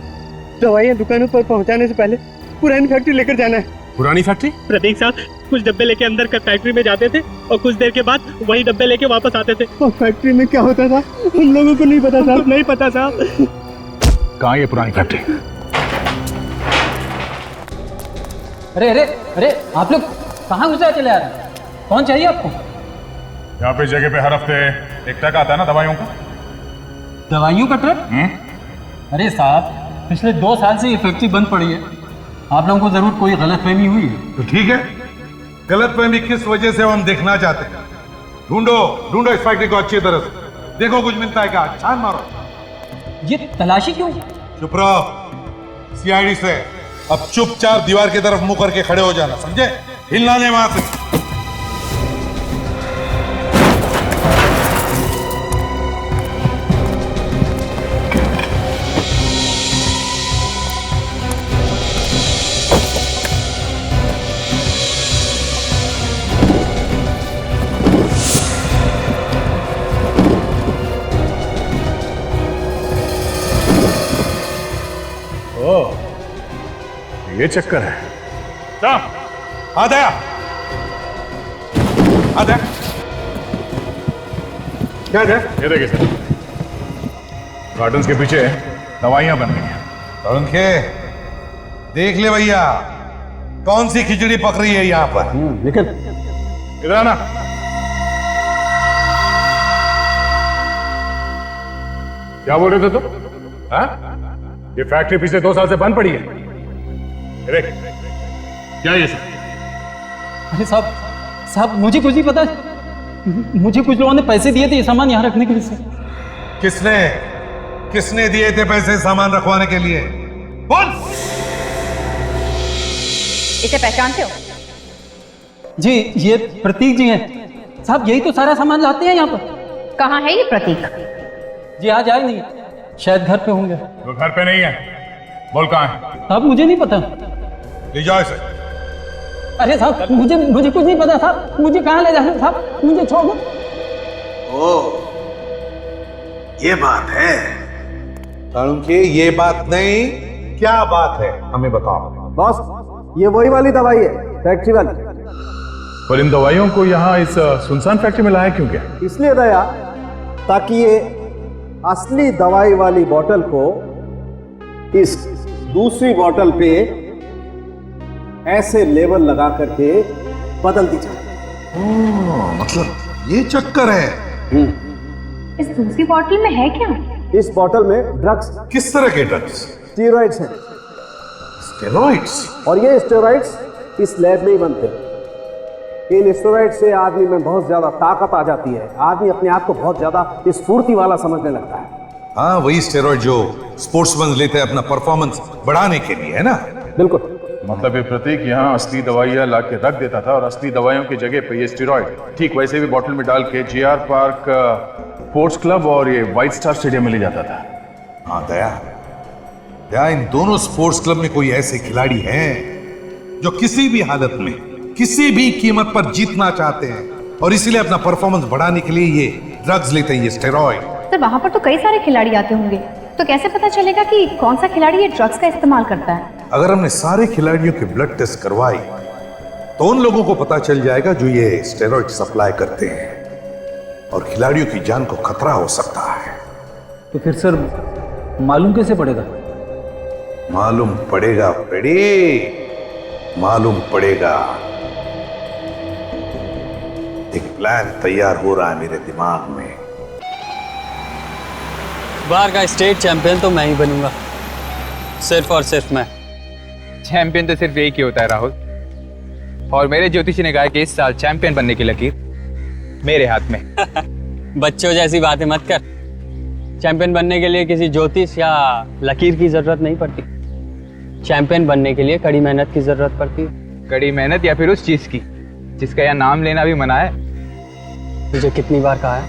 दवाइयाँ दुकानों पर पहुँचाने से पहले पुरानी फैक्ट्री लेकर जाना है। पुरानी फैक्ट्री? प्रतीक साहब कुछ डब्बे लेके अंदर का फैक्ट्री में जाते थे और कुछ देर के बाद वही डब्बे लेके वापस आते थे। और फैक्ट्री में क्या होता था हम लोगों को नहीं पता साहब, नहीं पता साहब। कहाँ ये पुरानी फैक्ट्री? अरे अरे अरे आप लोग कहाँ घुसा चले आ रहे हैं? कौन चाहिए आपको? यहाँ पे जगह पे हर हफ्ते एक ट्रक आता है ना दवाइयों का। दवाइयों का ट्रक? अरे साहब पिछले 2 साल से ये फैक्ट्री बंद पड़ी है, आप लोगों को जरूर कोई गलतफहमी हुई है। तो ठीक है, गलतफहमी किस वजह से हम देखना चाहते हैं। ढूंढो ढूंढो इस फैक्ट्री को अच्छी तरह से, देखो कुछ मिलता है क्या, छान मारो। ये तलाशी क्यों? चुप रहो। सीआईडी से अब चुपचाप दीवार की तरफ मुंह करके खड़े हो जाना, समझे? हिलना नहीं वहां से। ये चक्कर है। आ दया, आ दया। क्या है? ये देखिए सर, गार्डन्स के पीछे दवाइयां बन गई हैं। तरुण के देख ले भैया, कौन सी खिचड़ी पक रही है यहाँ पर। लेकिन इधर आना। क्या बोल रहे थे तुम? हाँ? ये फैक्ट्री पिछले 2 साल से बंद पड़ी है। देख, क्या ये सब? अरे साहब साहब मुझे कुछ नहीं पता, मुझे कुछ लोगों ने पैसे दिए थे ये सामान यहाँ रखने के लिए। किसने किसने दिए थे पैसे सामान रखवाने के लिए? बोल। इसे पहचानते हो? जी ये प्रतीक जी हैं साहब, यही तो सारा सामान लाते हैं यहाँ पर। कहाँ है ये प्रतीक? जी आज आए नहीं, शायद घर पे होंगे। वो घर पे नहीं है, बोल कहाँ है? साहब मुझे नहीं पता। ले जाओ इसे। अरे साहब मुझे कुछ नहीं पता साहब, मुझे कहाँ ले जा रहे हैं साहब, मुझे छोड़ दो। ओ ये बात है तरुण के, ये बात नहीं, क्या बात है हमें बताओ। बॉस ये वही वाली दवाई है, फैक्ट्री वाली। पर इन दवाइयों को यहाँ इस सुनसान फैक्ट्री में लाया क्यों क्या? इसलिए दया, ताकि ये असली दवाई वाली बोतल को इस दूसरी बोतल पे ऐसे लेबल लगा करके बदल दी जाए। मतलब ये चक्कर है। इस दूसरी बोतल में है क्या? इस बोतल में ड्रग्स। किस तरह के ड्रग्स? स्टेरॉइड्स हैं। स्टेरॉइड्स? और ये स्टेरॉइड्स इस लैब में ही बनते हैं। इन स्टेरॉइड्स से आदमी में बहुत ज्यादा ताकत आ जाती है, आदमी अपने आप को बहुत ज्यादा स्फूर्ति वाला समझने लगता है। हाँ वही स्टेरॉइड जो स्पोर्ट्समैन लेते हैं अपना परफॉर्मेंस बढ़ाने के लिए, है ना? बिल्कुल। मतलब ये प्रतीक यहाँ असली दवाइयाँ ला के रख देता था और असली दवाइयों की जगह पे ये स्टेरॉइड ठीक वैसे भी बोतल में डाल के जीआर पार्क स्पोर्ट्स क्लब और ये व्हाइट स्टार स्टेडियम में ले जाता था। हाँ दया, दया इन दोनों स्पोर्ट्स क्लब में कोई ऐसे खिलाड़ी हैं जो किसी भी हालत में किसी भी कीमत पर जीतना चाहते हैं और इसीलिए अपना परफॉर्मेंस बढ़ाने के लिए ये ड्रग्स लेते हैं, ये स्टेरॉइड। सर वहाँ पर तो कई सारे खिलाड़ी आते होंगे, तो कैसे पता चलेगा कि कौन सा खिलाड़ी ये ड्रग्स का इस्तेमाल करता है? अगर हमने सारे खिलाड़ियों के ब्लड टेस्ट करवाई तो उन लोगों को पता चल जाएगा जो ये स्टेरॉइड सप्लाई करते हैं और खिलाड़ियों की जान को खतरा हो सकता है। तो फिर सर मालूम कैसे पड़ेगा? मालूम पड़ेगा पेड़ी, मालूम पड़ेगा। एक प्लान तैयार हो रहा है मेरे दिमाग में। बार का स्टेट चैंपियन तो मैं ही बनूंगा, सिर्फ और सिर्फ मैं। चैंपियन तो सिर्फ एक ही होता है राहुल, और मेरे ज्योतिषी ने कहा कि इस साल चैंपियन बनने की लकीर मेरे हाथ में। बच्चों जैसी बातें मत कर, चैंपियन बनने के लिए किसी ज्योतिष या लकीर की जरूरत नहीं पड़ती। चैंपियन बनने के लिए कड़ी मेहनत की जरूरत पड़ती है। कड़ी मेहनत या फिर उस चीज की जिसका यहाँ नाम लेना भी मना है? तुझे कितनी बार कहा है,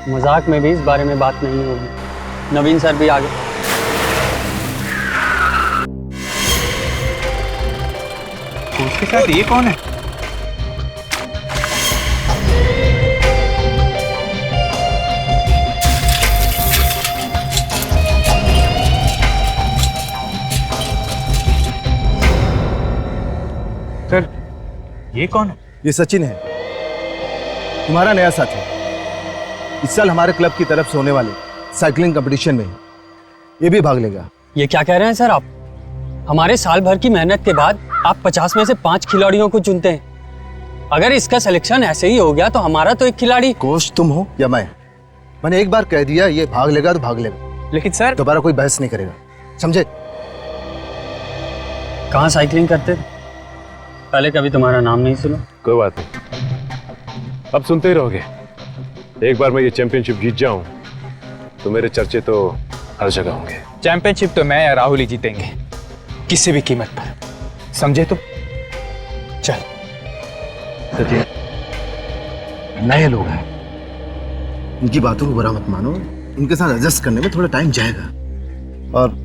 मजाक में भी इस बारे में बात नहीं होगी। नवीन सर भी आगे। उसके साथ ये कौन है? सर, ये कौन है? ये सचिन है, तुम्हारा नया साथी। इस साल हमारे क्लब की तरफ से होने वाले साइकिलिंग कंपटीशन में ये भी भाग लेगा। ये क्या कह रहे हैं सर आप? हमारे साल भर की मेहनत के बाद आप 50 में से 5 खिलाड़ियों को चुनते हैं। अगर इसका सिलेक्शन ऐसे ही हो गया तो हमारा तो एक खिलाड़ी। कोच तुम हो या मैंने एक बार कह दिया ये भाग लेगा तो भाग लेगा। लेकिन सर दोबारा कोई बहस नहीं करेगा, समझे? कहाँ साइकिलिंग करते थे? पहले कभी तुम्हारा नाम नहीं सुना। कोई बात नहीं, अब सुनते ही रहोगे। एक बार मैं ये चैंपियनशिप जीत जाऊं तो मेरे चर्चे तो हर जगह होंगे। चैंपियनशिप तो मैं या राहुल ही जीतेंगे, किसी भी कीमत पर, समझे तुम? चल। सचिन, नए लोग हैं, उनकी बातों को बुरा मत मानो। उनके साथ एडजस्ट करने में थोड़ा टाइम जाएगा। और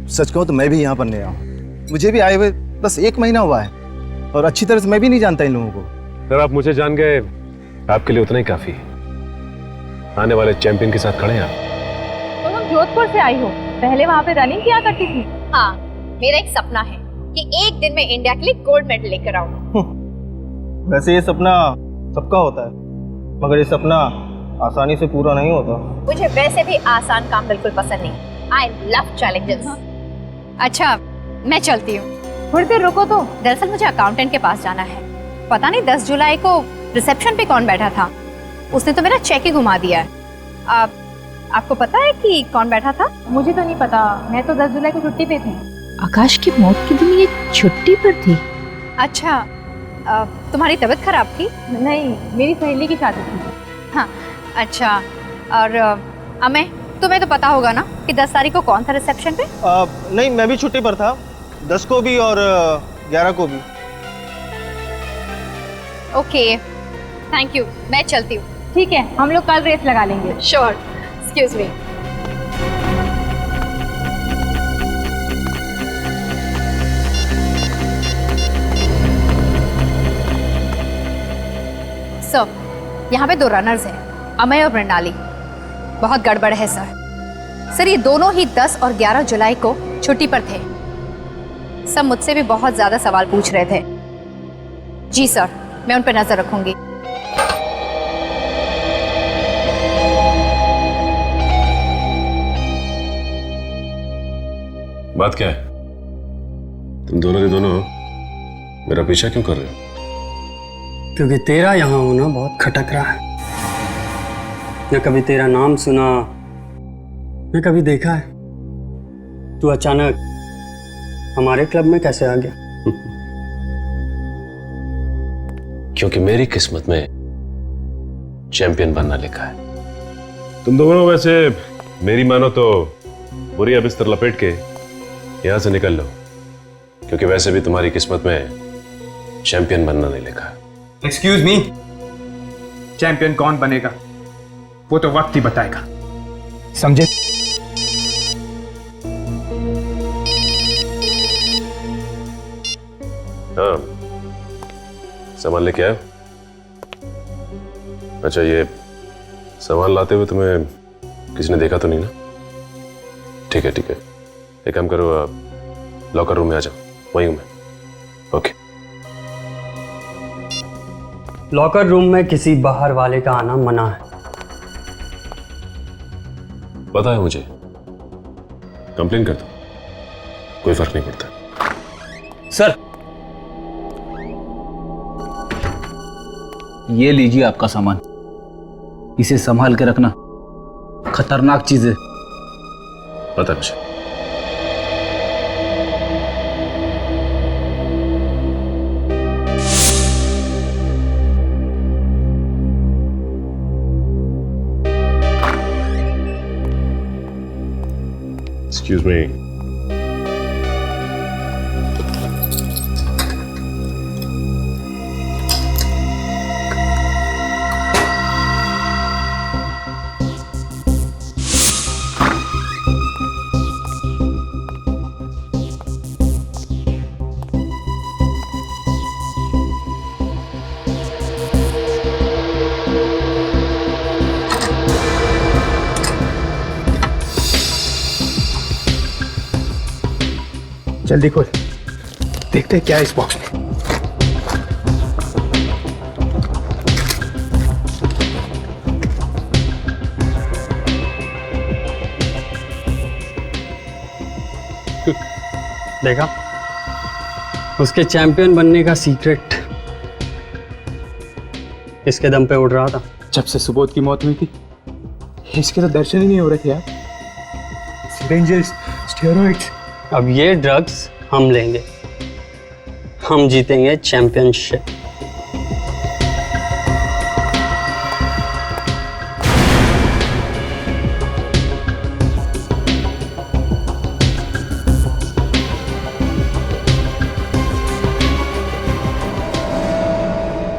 सच कहूं तो मैं भी यहाँ पर नया हूँ। मुझे भी आए हुए बस 1 महीना हुआ है और अच्छी तरह से मैं भी नहीं जानता इन लोगों को। अगर आप मुझे जान गए आपके लिए उतना ही काफी है। आने वाले चैंपियन के साथ खड़े हैं आप। तुम जोधपुर से आई हो, पहले वहाँ पे रनिंग किया करती थी? हाँ, मेरा एक सपना है कि एक दिन मैं इंडिया के लिए गोल्ड मेडल लेकर आऊँ। वैसे ये सपना सबका होता है, मगर ये सपना आसानी से पूरा नहीं होता। मुझे वैसे भी आसान काम बिल्कुल पसंद नहीं। I love challenges. अच्छा, मैं चलती हूँ। थोड़ी देर रुको तो। दरअसल मुझे अकाउंटेंट के पास जाना है। पता नहीं 10 जुलाई को रिसेप्शन पे कौन बैठा था, उसने तो मेरा चेक ही घुमा दिया है। आपको पता है कि कौन बैठा था? मुझे तो नहीं पता, मैं तो 10 जुलाई को छुट्टी पे थी। आकाश की मौत के दिन ये छुट्टी पर थी? अच्छा, तुम्हारी तबीयत खराब थी? नहीं, मेरी सहेली की शादी थी। हाँ, अच्छा। और अमेय, तुम्हें तो पता होगा ना कि 10 तारीख को कौन था रिसेप्शन पे? नहीं, मैं भी छुट्टी पर था, 10 को भी और 11 को भी। ओके, थैंक यू, मैं चलती हूँ। ठीक है, हम लोग कल रेस लगा लेंगे। Sure, excuse me. सर, यहाँ पे 2 रनर्स हैं, अमेय और मृणाली। बहुत गड़बड़ है सर। ये दोनों ही 10 और 11 जुलाई को छुट्टी पर थे। सब मुझसे भी बहुत ज्यादा सवाल पूछ रहे थे। जी सर, मैं उन पर नजर रखूंगी। बात क्या है? तुम दोनों के दोनों मेरा पीछा क्यों कर रहे हो? क्योंकि तेरा यहाँ होना बहुत खटक रहा है। न कभी तेरा नाम सुना, न कभी देखा है। तू अचानक हमारे क्लब में कैसे आ गया? क्योंकि मेरी किस्मत में चैंपियन बनना लिखा है। तुम दोनों वैसे मेरी मानो तो बुरी बिस्तर लपेट के यहां से निकल लो, क्योंकि वैसे भी तुम्हारी किस्मत में चैंपियन बनना नहीं लिखा है। एक्सक्यूज मी, चैंपियन कौन बनेगा वो तो वक्त ही बताएगा, समझे? हाँ, सामान लेके आए? अच्छा, ये सामान लाते हुए तुम्हें किसी ने देखा तो नहीं ना? ठीक है ठीक है, एक काम करो, लॉकर रूम में आ जाओ, वहीं हूं मैं। ओके। लॉकर रूम में किसी बाहर वाले का आना मना है। पता है मुझे, कंप्लेन कर दो, कोई फर्क नहीं पड़ता। सर, ये लीजिए आपका सामान, इसे संभाल के रखना, खतरनाक चीज है। पता है मुझे। Excuse me. जल्दी खोल, देखते हैं क्या है इस बॉक्स में। देखा, उसके चैंपियन बनने का सीक्रेट इसके दम पे उड़ रहा था। जब से सुबोध की मौत हुई थी इसके तो दर्शन ही नहीं हो रहे थे यार। Syringes, steroids. अब ये ड्रग्स हम लेंगे, हम जीतेंगे चैंपियनशिप।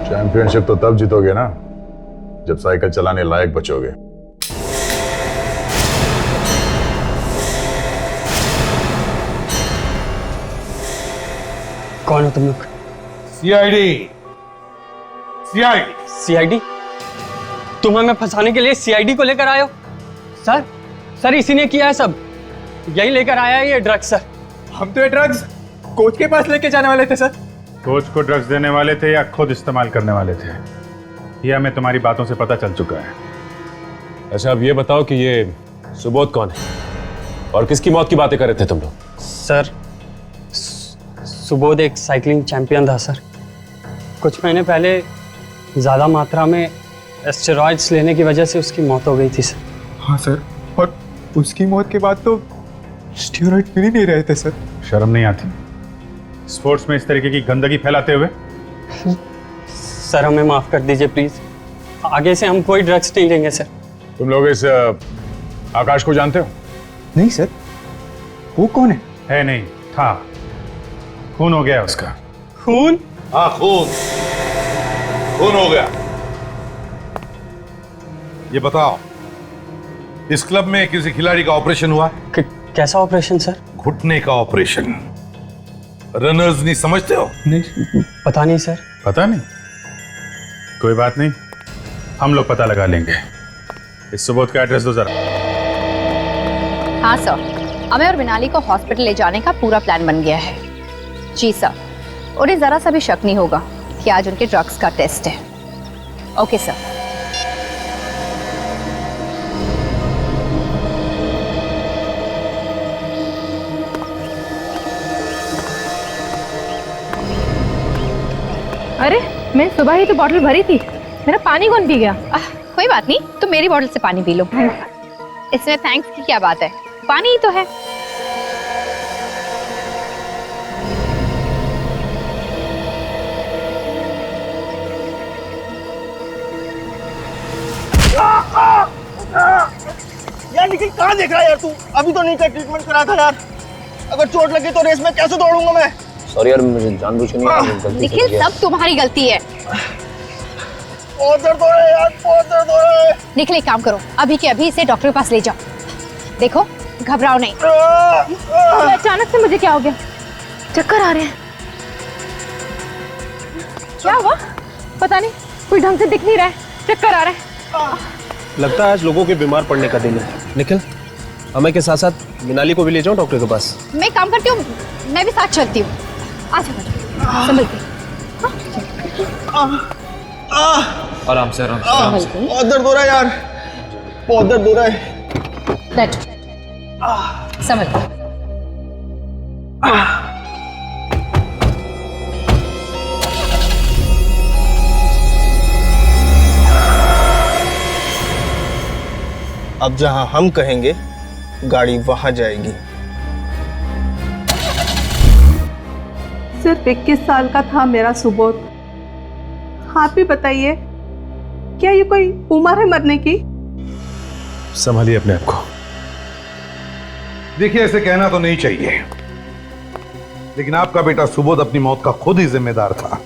चैंपियनशिप तो तब जीतोगे ना जब साइकिल चलाने लायक बचोगे। कौन हो तुम लोग? सीआईडी। सीआईडी। सीआईडी? तुम हमें फंसाने के लिए सीआईडी को लेकर आए हो? सर, सर इसी ने किया है सब, यही लेकर आया है ये ड्रग्स। सर हम तो ये ड्रग्स कोच के पास लेके जाने वाले थे सर। कोच को ड्रग्स देने वाले थे या खुद इस्तेमाल करने वाले थे, यह हमें तुम्हारी बातों से पता चल चुका है। अच्छा अब ये बताओ कि ये सुबोध कौन है और किसकी मौत की बातें कर रहे थे तुम लोग? सर, सुबोध एक साइकिलिंग चैंपियन था सर। कुछ महीने पहले ज़्यादा मात्रा में स्टेरॉइड्स लेने की वजह से उसकी मौत हो गई थी सर। हाँ सर, और उसकी मौत के बाद तो स्टेरॉइड मिल ही नहीं रहे थे सर। शर्म नहीं आती स्पोर्ट्स में इस तरीके की गंदगी फैलाते हुए? सर हमें माफ कर दीजिए प्लीज, आगे से हम कोई ड्रग्स नहीं लेंगे सर। तुम लोग इस आकाश को जानते हो? नहीं सर, वो कौन है? है नहीं, था। खून हो गया उसका। खून? हाँ खून, खून हो गया। ये बताओ, इस क्लब में किसी खिलाड़ी का ऑपरेशन हुआ? कैसा ऑपरेशन सर? घुटने का ऑपरेशन। रनर्स नहीं समझते हो? नहीं, पता नहीं सर। पता नहीं? कोई बात नहीं, हम लोग पता लगा लेंगे। इस सुबोध का एड्रेस दो जरा। हाँ सर, हमें और मिनाली को हॉस्पिटल ले जाने का पूरा प्लान बन गया है। जी सर, उन्हें जरा सा भी शक नहीं होगा कि आज उनके ड्रग्स का टेस्ट है। Okay sir. अरे मैं सुबह ही तो बॉटल भरी थी, मेरा पानी कौन पी गया? कोई बात नहीं, तुम मेरी बोतल से पानी पी लो। इसमें थैंक्स की क्या बात है, पानी ही तो है। यार निखिल कहाँ देख रहा है यार तू? अभी तो नहीं का ट्रीटमेंट करा था यार। अगर चोट लगी तो रेस में कैसे दौड़ूंगा मैं? सॉरी यार, मुझे जानबूझ के नहीं। निखिल सब तुम्हारी गलती है। बहुत दर्द हो रहा है यार, बहुत दर्द हो रहा है। निखिल एक काम करो, अभी के अभी इसे डॉक्टर के पास ले जाओ। देखो घबराओ नहीं। तो अचानक से मुझे क्या हो गया? चक्कर आ रहे हैं। क्या हुआ? पता नहीं, कोई ढंग से दिख नहीं रहा है, चक्कर आ रहा है। लगता है आज लोगों के बीमार पड़ने का दिन है। निखिल, हमें के साथ साथ मिनाली को भी ले जाओ डॉक्टर के पास। मैं काम करती हूँ, मैं भी साथ चलती हूँ। आजा संभल के। आराम से, आराम से। बहुत दर्द हो रहा है यार, बहुत दर्द हो रहा है। बैठ, संभल के। अब जहां हम कहेंगे गाड़ी वहां जाएगी। सिर्फ 21 साल का था मेरा सुबोध। आप ही बताइए, क्या ये कोई उम्र है मरने की? संभालिए अपने आप को। देखिए ऐसे कहना तो नहीं चाहिए, लेकिन आपका बेटा सुबोध अपनी मौत का खुद ही जिम्मेदार था।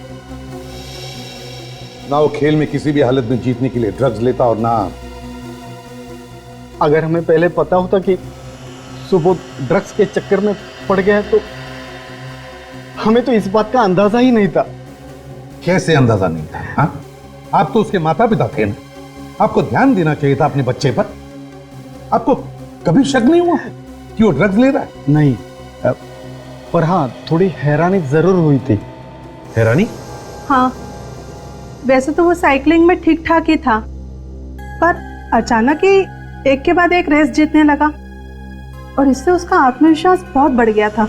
ना वो खेल में किसी भी हालत में जीतने के लिए ड्रग्स लेता और ना। अगर हमें पहले पता होता कि सुबोध ड्रग्स के चक्कर में पड़ गया तो हमें तो इस बात का अंदाजा ही नहीं था। कैसे अंदाजा नहीं था? हाँ? आप तो उसके माता पिता थे ना, आपको ध्यान देना चाहिए था अपने बच्चे पर। आपको कभी शक नहीं हुआ कि वो ड्रग्स ले रहा है? नहीं, पर हाँ, थोड़ी हैरानी जरूर हुई थी। हैरानी? हाँ, वैसे तो वो साइकिलिंग में ठीक ठाक ही था, पर अचानक ही एक के बाद एक रेस जीतने लगा और इससे उसका आत्मविश्वास बहुत बढ़ गया था।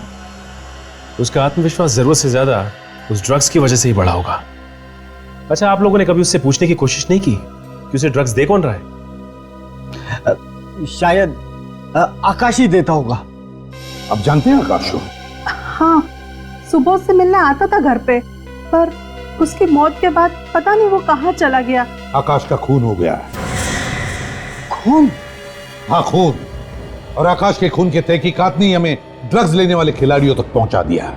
उसका आत्मविश्वास जरूरत से ज्यादा उस ड्रग्स की वजह से ही बढ़ा होगा। अच्छा, आप लोगों ने कभी उससे पूछने की कोशिश नहीं की कि उसे ड्रग्स दे कौन रहा है? शायद आकाश ही देता होगा। अब जानते हैं आकाश को? हाँ, सुबह से मिलने आता था घर पे, पर उसकी मौत के बाद पता नहीं वो कहाँ चला गया। आकाश का खून हो गया है। खून? हाँ, खून। और आकाश के खून की तहकीकात ने हमें ड्रग्स लेने वाले खिलाड़ियों तक पहुंचा दिया।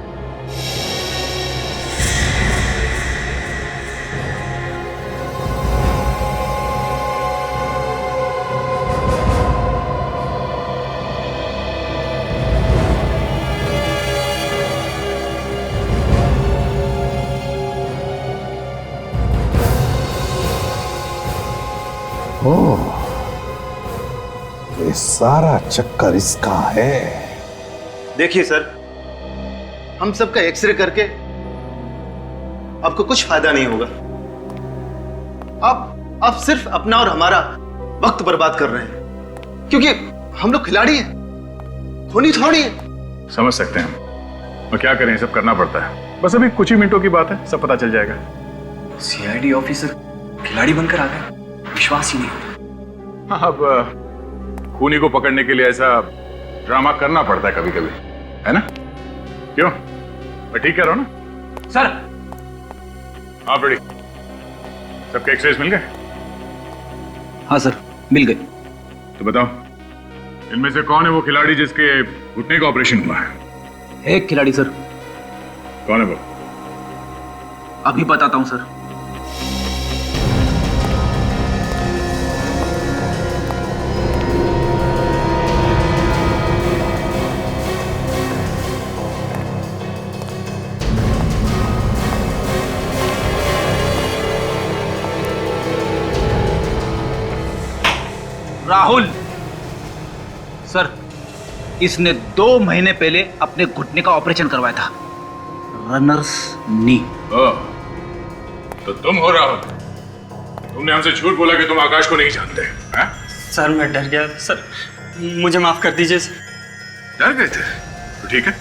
ओह, ये सारा चक्कर इसका है। देखिए सर, हम सबका एक्सरे करके आपको कुछ फायदा नहीं होगा। आप सिर्फ अपना और हमारा वक्त बर्बाद कर रहे हैं, क्योंकि हम लोग खिलाड़ी हैं, खूनी थोड़ी है। समझ सकते हैं हम, और क्या करें, सब करना पड़ता है। बस अभी कुछ ही मिनटों की बात है, सब पता चल जाएगा। सीआईडी ऑफिसर खिलाड़ी बनकर आ गए, विश्वास ही नहीं होता। हाँ, अब खूनी को पकड़ने के लिए ऐसा ड्रामा करना पड़ता है कभी कभी, है ना? क्यों, मैं ठीक कह रहा हूं ना? सर। हाँ रेडी, सबके एक्सरेज मिल गए? हाँ सर, मिल गए। तो बताओ, इनमें से कौन है वो खिलाड़ी जिसके घुटने का ऑपरेशन हुआ है? एक खिलाड़ी सर। कौन है वो? अभी बताता हूं सर। राहुल सर, इसने 2 महीने पहले अपने घुटने का ऑपरेशन करवाया था, रनर्स नी। तो तुम हो राहुल? तुमने हमसे झूठ बोला कि तुम आकाश को नहीं जानते हैं? सर मैं डर गया सर, मुझे माफ कर दीजिए सर। डर गए थे? तो ठीक है,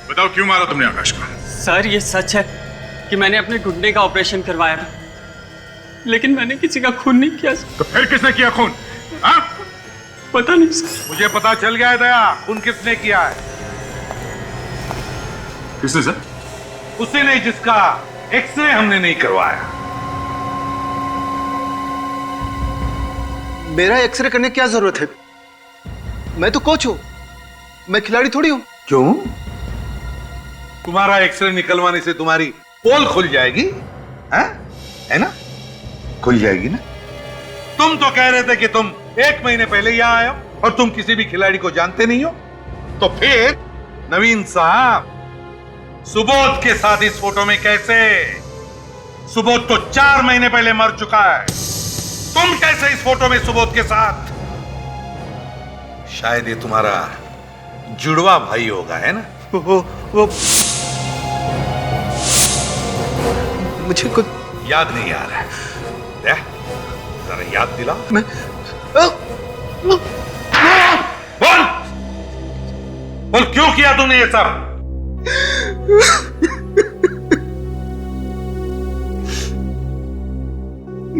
बताओ क्यों मारा तुमने आकाश को? सर ये सच है कि मैंने अपने घुटने का ऑपरेशन करवाया था, लेकिन मैंने किसी का खून नहीं किया सर। तो फिर किसने किया खून? हाँ? पता नहीं सर। मुझे पता चल गया है दया, खून किसने किया है। किसने सर? उसी ने जिसका एक्सरे हमने नहीं करवाया। मेरा एक्सरे करने की क्या जरूरत है? मैं तो कोच हूं, मैं खिलाड़ी थोड़ी हूं। क्यों? तुम्हारा एक्सरे निकलवाने से तुम्हारी पोल खुल जाएगी, है ना? खुल जाएगी ना? तुम तो कह रहे थे कि तुम 1 महीने पहले यहां आए हो और तुम किसी भी खिलाड़ी को जानते नहीं हो। तो फिर नवीन साहब, सुबोध के साथ इस फोटो में कैसे? सुबोध तो 4 महीने पहले मर चुका है, तुम कैसे इस फोटो में सुबोध के साथ? शायद ये तुम्हारा जुड़वा भाई होगा, है ना? वो मुझे कुछ याद नहीं आ रहा है। जरा याद दिला। मैं बोल बोल, क्यों किया तुमने ये सब?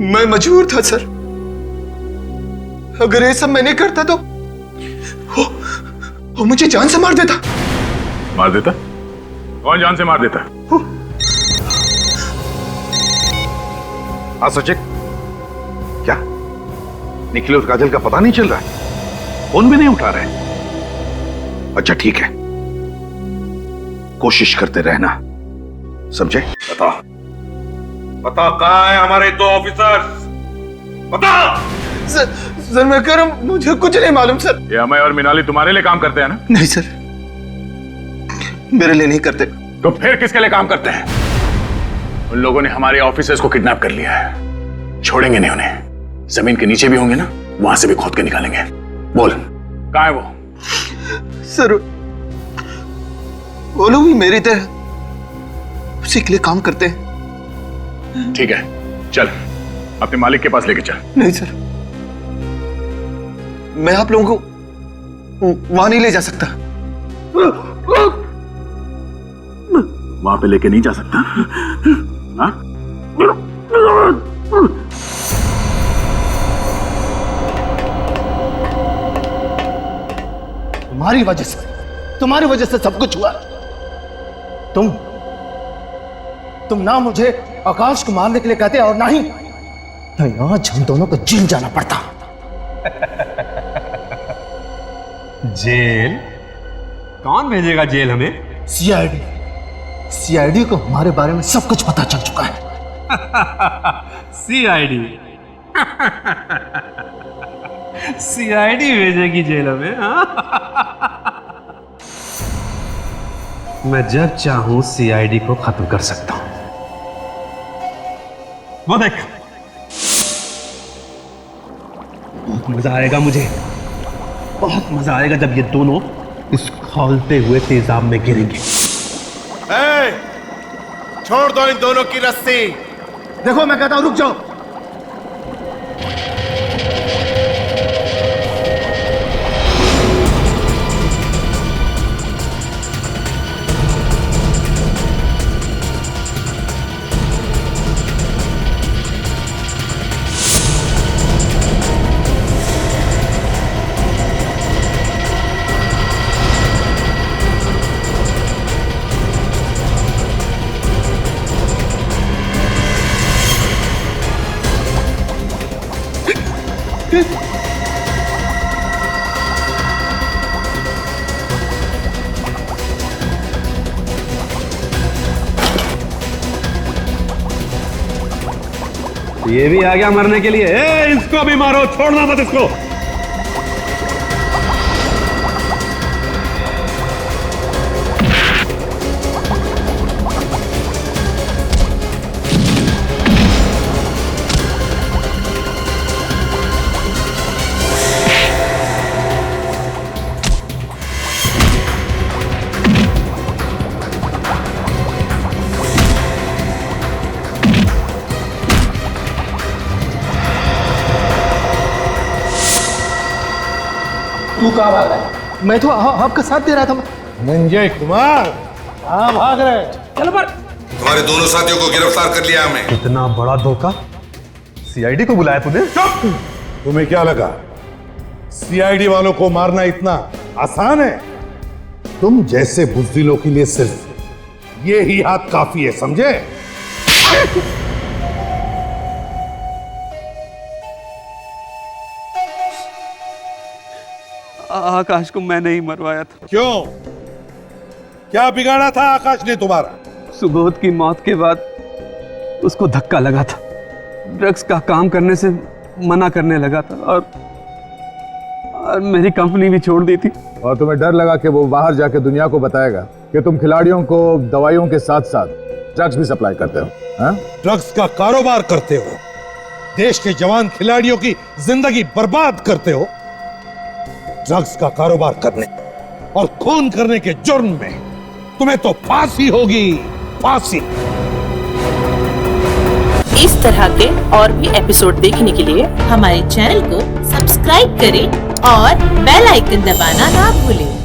मैं मजबूर था सर, अगर ये सब मैं नहीं करता तो वो मुझे जान से मार देता। मार देता? कौन जान से मार देता? हाँ सचिन, क्या निखिल और काजल का पता नहीं चल रहा है? फोन भी नहीं उठा रहे? अच्छा ठीक है, कोशिश करते रहना, समझे? बता बता, कहां है हमारे 2 ऑफिसर्स? बता। सर मैं कह रहा हूं, मुझे कुछ नहीं मालूम सर। ये अमय और मिनाली तुम्हारे लिए काम करते हैं ना? नहीं सर, मेरे लिए नहीं करते। तो फिर किसके लिए काम करते हैं? उन लोगों ने हमारे ऑफिसर्स को किडनैप कर लिया है, छोड़ेंगे नहीं उन्हें। जमीन के नीचे भी होंगे ना, वहां से भी खोद के निकालेंगे। बोल, कहां है वो? सर वो लोग भी मेरी तरह उसी के लिए काम करते हैं। ठीक है, चल अपने मालिक के पास लेके चल। नहीं सर, मैं आप लोगों को वहां नहीं ले जा सकता। वहां पे लेके नहीं जा सकता? हाँ? तुम्हारी वजह से सब कुछ हुआ। तुम ना मुझे आकाश को मारने के लिए कहते और ना ही आज हम दोनों को जेल जाना पड़ता। जेल? कौन भेजेगा जेल हमें? सीआईडी को हमारे बारे में सब कुछ पता चल चुका है। सीआईडी? सीआईडी भेजेगी जेल हमें? मैं जब चाहूं सीआईडी को खत्म कर सकता हूं। वो देख, बहुत मजा आएगा मुझे, बहुत मजा आएगा जब ये दोनों इस खौलते हुए तेजाब में गिरेंगे। छोड़ दो इन दोनों की रस्सी। देखो मैं कहता हूं रुक जाओ। ये भी आ गया मरने के लिए। इसको भी मारो, छोड़ना मत इसको। तू कहाँ भाग रहा है? मैं तो आपका साथ दे रहा था। संजय कुमार कहाँ भाग रहे? चलो पर तुम्हारे दोनों साथियों को गिरफ्तार कर लिया हमने। इतना बड़ा धोखा, सीआईडी को बुलाया तूने? तुम्हें क्या लगा सीआईडी वालों को मारना इतना आसान है? तुम जैसे बुज़दिलों के लिए सिर्फ ये ही हाथ काफी है, समझे? आकाश को मैं नहीं मरवाया था। क्यों? क्या बिगाड़ा था आकाश ने तुम्हारा? सुबोध की मौत के बाद उसको धक्का लगा था, ड्रग्स का काम करने से मना करने लगा था और मेरी कंपनी भी छोड़ दी थी। और तुम्हें डर लगा कि वो बाहर जाके दुनिया को बताएगा कि तुम खिलाड़ियों को दवाइयों के साथ साथ ड्रग्स भी सप्लाई करते हो? ड्रग्स का कारोबार करते हो, देश के जवान खिलाड़ियों की जिंदगी बर्बाद करते हो। ड्रग्स का कारोबार करने और खून करने के जुर्म में तुम्हें तो फांसी होगी, फांसी। इस तरह के और भी एपिसोड देखने के लिए हमारे चैनल को सब्सक्राइब करें और बेल आइकन दबाना ना भूलें।